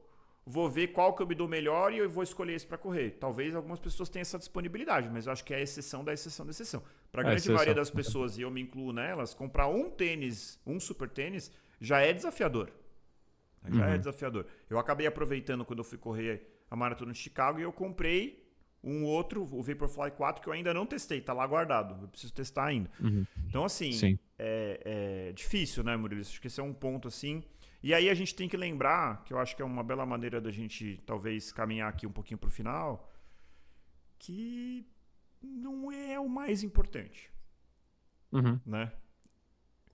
ver qual que eu me dou melhor e eu vou escolher esse para correr. Talvez algumas pessoas tenham essa disponibilidade, mas eu acho que é a exceção da exceção da exceção. Para a grande maioria das pessoas, e eu me incluo nelas, comprar um tênis, um super tênis, já é desafiador. Já é desafiador. Eu acabei aproveitando quando eu fui correr a maratona de Chicago e eu comprei um outro, o Vaporfly 4, que eu ainda não testei, tá lá guardado. Eu preciso testar ainda. Então, assim, Sim. é difícil, né, Murilo? Acho que esse é um ponto, assim. E aí a gente tem que lembrar, que eu acho que é uma bela maneira da gente, talvez, caminhar aqui um pouquinho pro final, que não é o mais importante, né?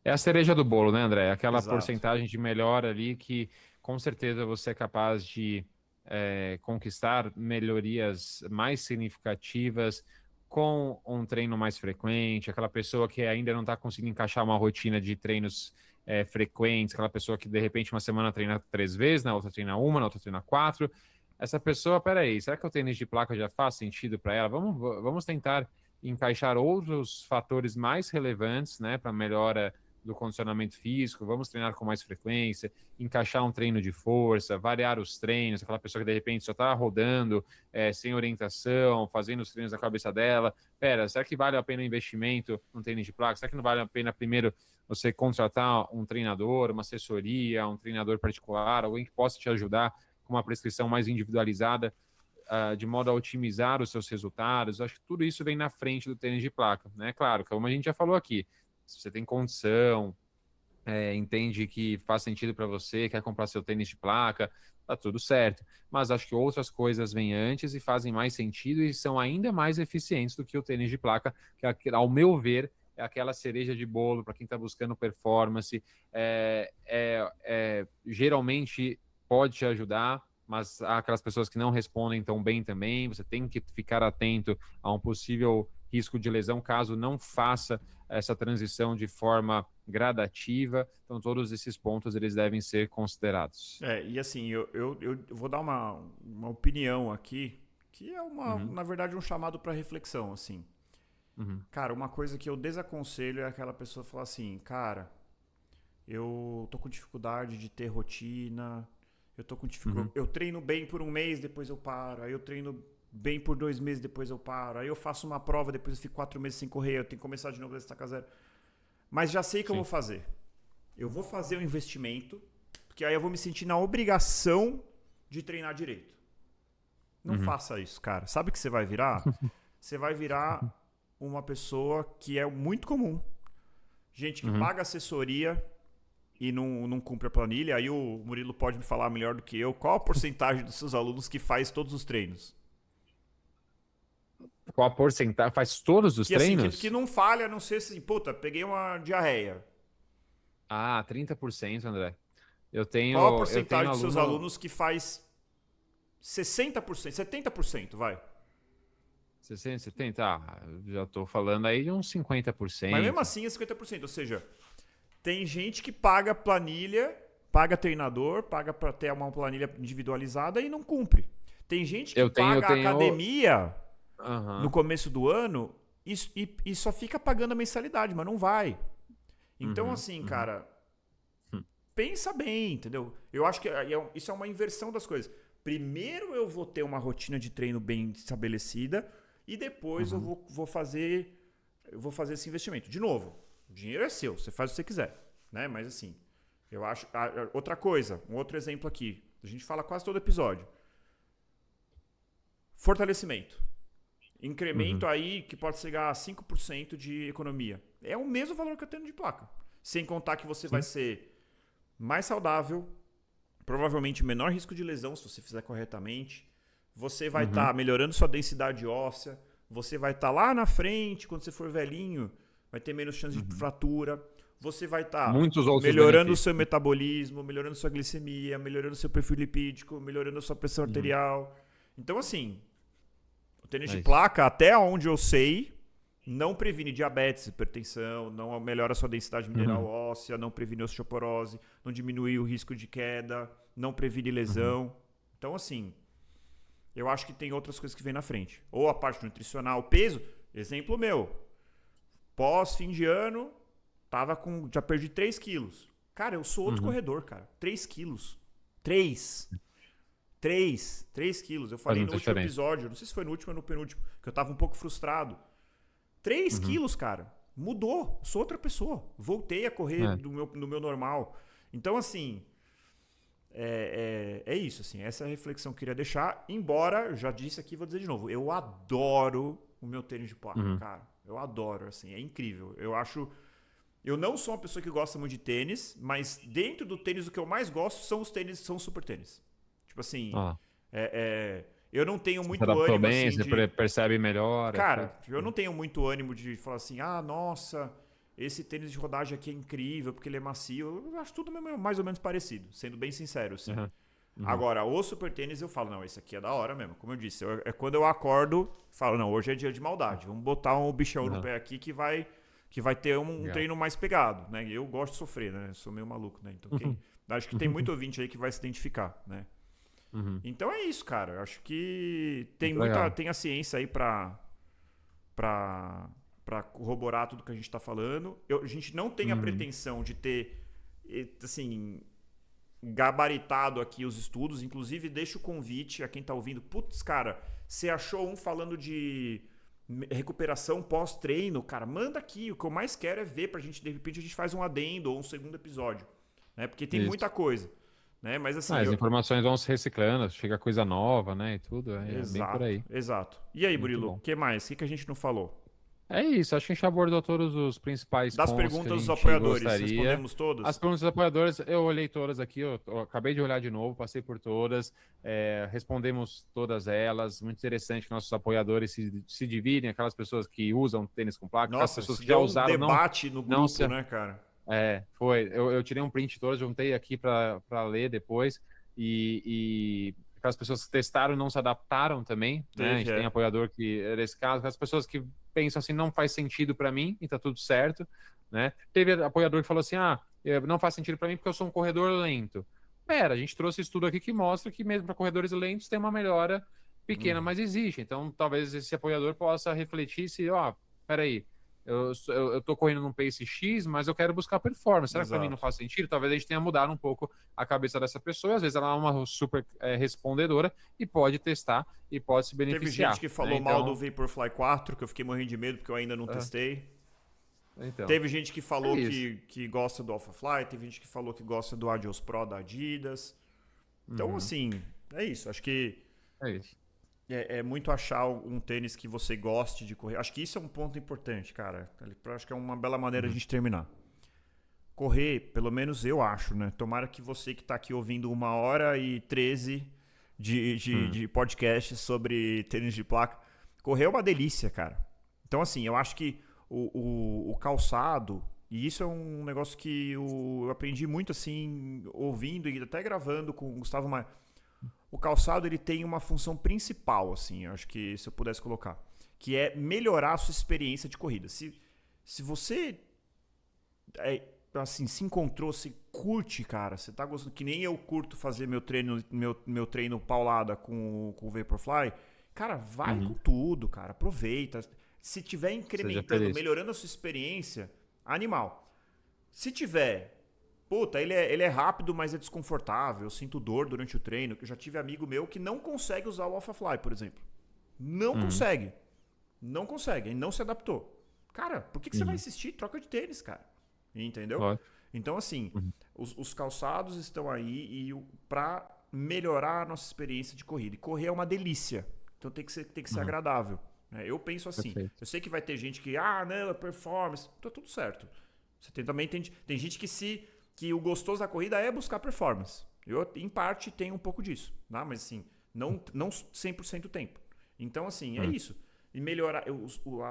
É a cereja do bolo, né, André? Aquela Exato. porcentagem de melhora ali que com certeza você é capaz de conquistar melhorias mais significativas com um treino mais frequente, aquela pessoa que ainda não está conseguindo encaixar uma rotina de treinos frequentes, aquela pessoa que de repente uma semana treina 3 vezes, na outra treina uma, na outra treina 4. Essa pessoa, peraí, será que o tênis de placa já faz sentido para ela? Vamos tentar encaixar outros fatores mais relevantes, né, para melhora do condicionamento físico, vamos treinar com mais frequência, encaixar um treino de força, variar os treinos, aquela pessoa que de repente só está rodando, sem orientação, fazendo os treinos da cabeça dela. Pera, será que vale a pena o investimento num tênis de placa? Será que não vale a pena primeiro você contratar um treinador, uma assessoria, um treinador particular, alguém que possa te ajudar com uma prescrição mais individualizada, de modo a otimizar os seus resultados? Eu acho que tudo isso vem na frente do tênis de placa, né? Claro, como a gente já falou aqui, se você tem condição, entende que faz sentido para você, quer comprar seu tênis de placa, tá tudo certo. Mas acho que outras coisas vêm antes e fazem mais sentido e são ainda mais eficientes do que o tênis de placa, que ao meu ver é aquela cereja de bolo para quem está buscando performance. Geralmente pode te ajudar, mas há aquelas pessoas que não respondem tão bem também. Você tem que ficar atento a um possível risco de lesão caso não faça essa transição de forma gradativa. Então, todos esses pontos eles devem ser considerados. E assim, eu vou dar uma opinião aqui, que é na verdade, um chamado para reflexão, assim. Cara, uma coisa que eu desaconselho é aquela pessoa falar assim, cara, eu tô com dificuldade de ter rotina, eu treino bem por um mês, depois eu paro, aí eu treino bem por 2 meses, depois eu paro, aí eu faço uma prova, depois eu fico 4 meses sem correr, eu tenho que começar de novo da estaca zero. Mas já sei o que eu vou fazer. Eu vou fazer um investimento, porque aí eu vou me sentir na obrigação de treinar direito. Não faça isso, cara. Sabe o que você vai virar? Você vai virar uma pessoa que é muito comum. Gente que paga assessoria e não cumpre a planilha. Aí o Murilo pode me falar melhor do que eu. Qual a porcentagem dos seus alunos que faz todos os treinos? Qual a porcentagem? Faz todos os treinos? Assim, que não falha, a não ser assim, puta, peguei uma diarreia. 30%, André. Qual a Eu tenho porcentagem dos seus aluno... alunos que faz 60%, 70%, vai? 60, 70? Já estou falando aí de uns 50%. Mas mesmo assim é 50%. Ou seja, tem gente que paga planilha, paga treinador, paga para ter uma planilha individualizada e não cumpre. Tem gente que paga academia no começo do ano e só fica pagando a mensalidade, mas não vai. Então, assim, cara, pensa bem, entendeu? Eu acho que isso é uma inversão das coisas. Primeiro eu vou ter uma rotina de treino bem estabelecida e depois eu vou fazer esse investimento. De novo, o dinheiro é seu, você faz o que você quiser, né? Mas assim, eu acho... Outra coisa, um outro exemplo aqui. A gente fala quase todo episódio. Fortalecimento. Incremento aí que pode chegar a 5% de economia. É o mesmo valor que eu tenho de placa. Sem contar que você vai ser mais saudável, provavelmente menor risco de lesão se você fizer corretamente. Você vai estar melhorando sua densidade óssea. Você vai estar lá na frente, quando você for velhinho, vai ter menos chance de fratura. Você vai estar melhorando o seu metabolismo, melhorando sua glicemia, melhorando seu perfil lipídico, melhorando a sua pressão arterial. Então, assim, o tênis de placa, até onde eu sei, não previne diabetes, hipertensão, não melhora a sua densidade mineral óssea, não previne osteoporose, não diminui o risco de queda, não previne lesão. Então, assim, eu acho que tem outras coisas que vêm na frente. Ou a parte nutricional, peso, exemplo meu. Pós fim de ano, já perdi 3 quilos. Cara, eu sou outro corredor, cara. 3 quilos. 3 quilos. Eu falei no último episódio, não sei se foi no último ou no penúltimo, que eu tava um pouco frustrado. 3 quilos, cara. Mudou. Sou outra pessoa. Voltei a correr do meu normal. Então, assim, é isso. Assim, essa é a reflexão que eu queria deixar. Embora, já disse aqui, vou dizer de novo, eu adoro o meu tênis de placa, cara. Eu adoro, assim, é incrível. Eu não sou uma pessoa que gosta muito de tênis, mas dentro do tênis o que eu mais gosto são os super tênis. Tipo assim, eu não tenho muito ânimo bem, assim você percebe melhor. Cara, eu não tenho muito ânimo de falar assim, nossa, esse tênis de rodagem aqui é incrível porque ele é macio. Eu acho tudo mais ou menos parecido, sendo bem sincero, assim. Agora, o super tênis eu falo, não, esse aqui é da hora mesmo. Como eu disse, é quando eu acordo, falo, não, hoje é dia de maldade. Vamos botar um bichão no pé aqui que vai ter um treino mais pegado, né? Eu gosto de sofrer, né? Eu sou meio maluco, né? Então, acho que tem muito ouvinte aí que vai se identificar, né? Então é isso, cara. Eu acho que tem a ciência aí pra corroborar tudo que a gente tá falando. A gente não tem a pretensão de ter, assim, gabaritado aqui os estudos. Inclusive, deixa o convite a quem tá ouvindo. Putz, cara, você achou falando de recuperação pós-treino, cara, manda aqui. O que eu mais quero é ver pra gente, de repente, a gente faz um adendo ou um segundo episódio, né? Porque tem muita coisa, né? Mas assim... as informações vão se reciclando, chega coisa nova, né? E tudo, exato, bem por aí. Exato. E aí, Murilo, o que mais? O que a gente não falou? É isso, acho que a gente abordou todos os principais das pontos perguntas que a gente dos apoiadores, gostaria. Respondemos todas? As perguntas dos apoiadores, eu olhei todas aqui, eu acabei de olhar de novo, passei por todas, respondemos todas elas. Muito interessante que nossos apoiadores se dividem, aquelas pessoas que usam tênis com placa, nossa, aquelas pessoas que já usaram... debate no grupo, né, cara? Foi. Eu tirei um print todas, juntei aqui para ler depois, e aquelas pessoas que testaram e não se adaptaram também, né? A gente tem apoiador que, nesse caso, aquelas pessoas que pensam assim, não faz sentido para mim e tá tudo certo, né? Teve apoiador que falou assim, não faz sentido para mim porque eu sou um corredor lento. A gente trouxe estudo aqui que mostra que mesmo para corredores lentos tem uma melhora pequena, mas existe. Então, talvez esse apoiador possa refletir se, peraí, eu tô correndo num pace X, mas eu quero buscar performance. Será que para mim não faz sentido? Talvez a gente tenha mudado um pouco a cabeça dessa pessoa. Às vezes ela é uma super respondedora e pode testar e pode se beneficiar. Teve gente que falou mal do Vaporfly 4, que eu fiquei morrendo de medo porque eu ainda não testei. Então, teve gente que falou que gosta do AlphaFly, teve gente que falou que gosta do Adios Pro da Adidas. Então, assim, é isso. Acho que é muito achar um tênis que você goste de correr. Acho que isso é um ponto importante, cara. Acho que é uma bela maneira de a gente terminar. Correr, pelo menos eu acho, né? Tomara que você que está aqui ouvindo 1h13 de podcast sobre tênis de placa. Correr é uma delícia, cara. Então, assim, eu acho que o calçado, e isso é um negócio que eu aprendi muito, assim, ouvindo e até gravando com o Gustavo Maia. O calçado, ele tem uma função principal, assim, eu acho que se eu pudesse colocar, que é melhorar a sua experiência de corrida. Se você assim, se encontrou, se curte, cara, você tá gostando, que nem eu curto fazer meu treino paulada com o Vaporfly, cara, vai com tudo, cara, aproveita. Se tiver incrementando, melhorando a sua experiência, animal. Se tiver... Puta, ele é rápido, mas é desconfortável. Eu sinto dor durante o treino. Eu já tive amigo meu que não consegue usar o AlphaFly, por exemplo. Não consegue. Não consegue. Ele não se adaptou. Cara, por que você vai insistir? Troca de tênis, cara. Entendeu? Então, assim, os calçados estão aí pra melhorar a nossa experiência de corrida. E correr é uma delícia. Então tem que ser agradável. Né? Eu penso assim. Perfeito. Eu sei que vai ter gente que, não, é performance. Tá tudo certo. Também tem gente que o gostoso da corrida é buscar performance. Eu, em parte, tenho um pouco disso. Tá? Mas assim, não 100% do tempo. Então, assim, é isso. E melhorar.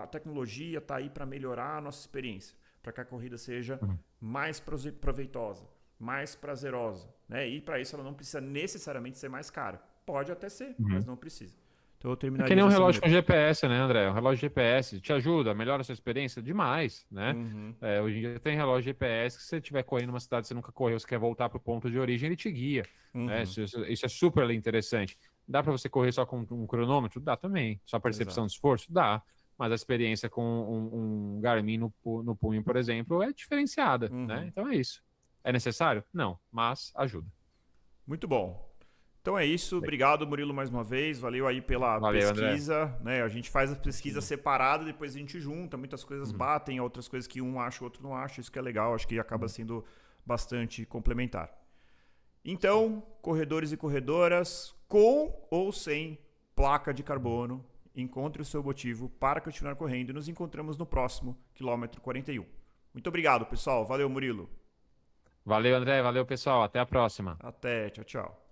A tecnologia está aí para melhorar a nossa experiência. Para que a corrida seja mais proveitosa, mais prazerosa. Né? E para isso ela não precisa necessariamente ser mais cara. Pode até ser, mas não precisa. Então eu É terminaria que nem um dessa relógio com maneira. GPS, né, André? Um relógio GPS te ajuda, melhora a sua experiência demais, né? Hoje em dia tem relógio GPS que se você estiver correndo numa cidade que você nunca correu, você quer voltar para o ponto de origem, ele te guia. Né? Isso é super interessante. Dá para você correr só com um cronômetro? Dá também. Só percepção Exato. de esforço? Dá. Mas a experiência com um Garmin no punho, por exemplo, é diferenciada, né? Então é isso. É necessário? Não, mas ajuda. Muito bom. Então é isso. Obrigado, Murilo, mais uma vez. Valeu aí pela Valeu, André. pesquisa. Né? A gente faz a pesquisa separada, depois a gente junta. Muitas coisas batem, outras coisas que um acha, o outro não acha. Isso que é legal. Acho que acaba sendo bastante complementar. Então, corredores e corredoras, com ou sem placa de carbono, encontre o seu motivo para continuar correndo. E nos encontramos no próximo quilômetro 41. Muito obrigado, pessoal. Valeu, Murilo. Valeu, André. Valeu, pessoal. Até a próxima. Até. Tchau, tchau.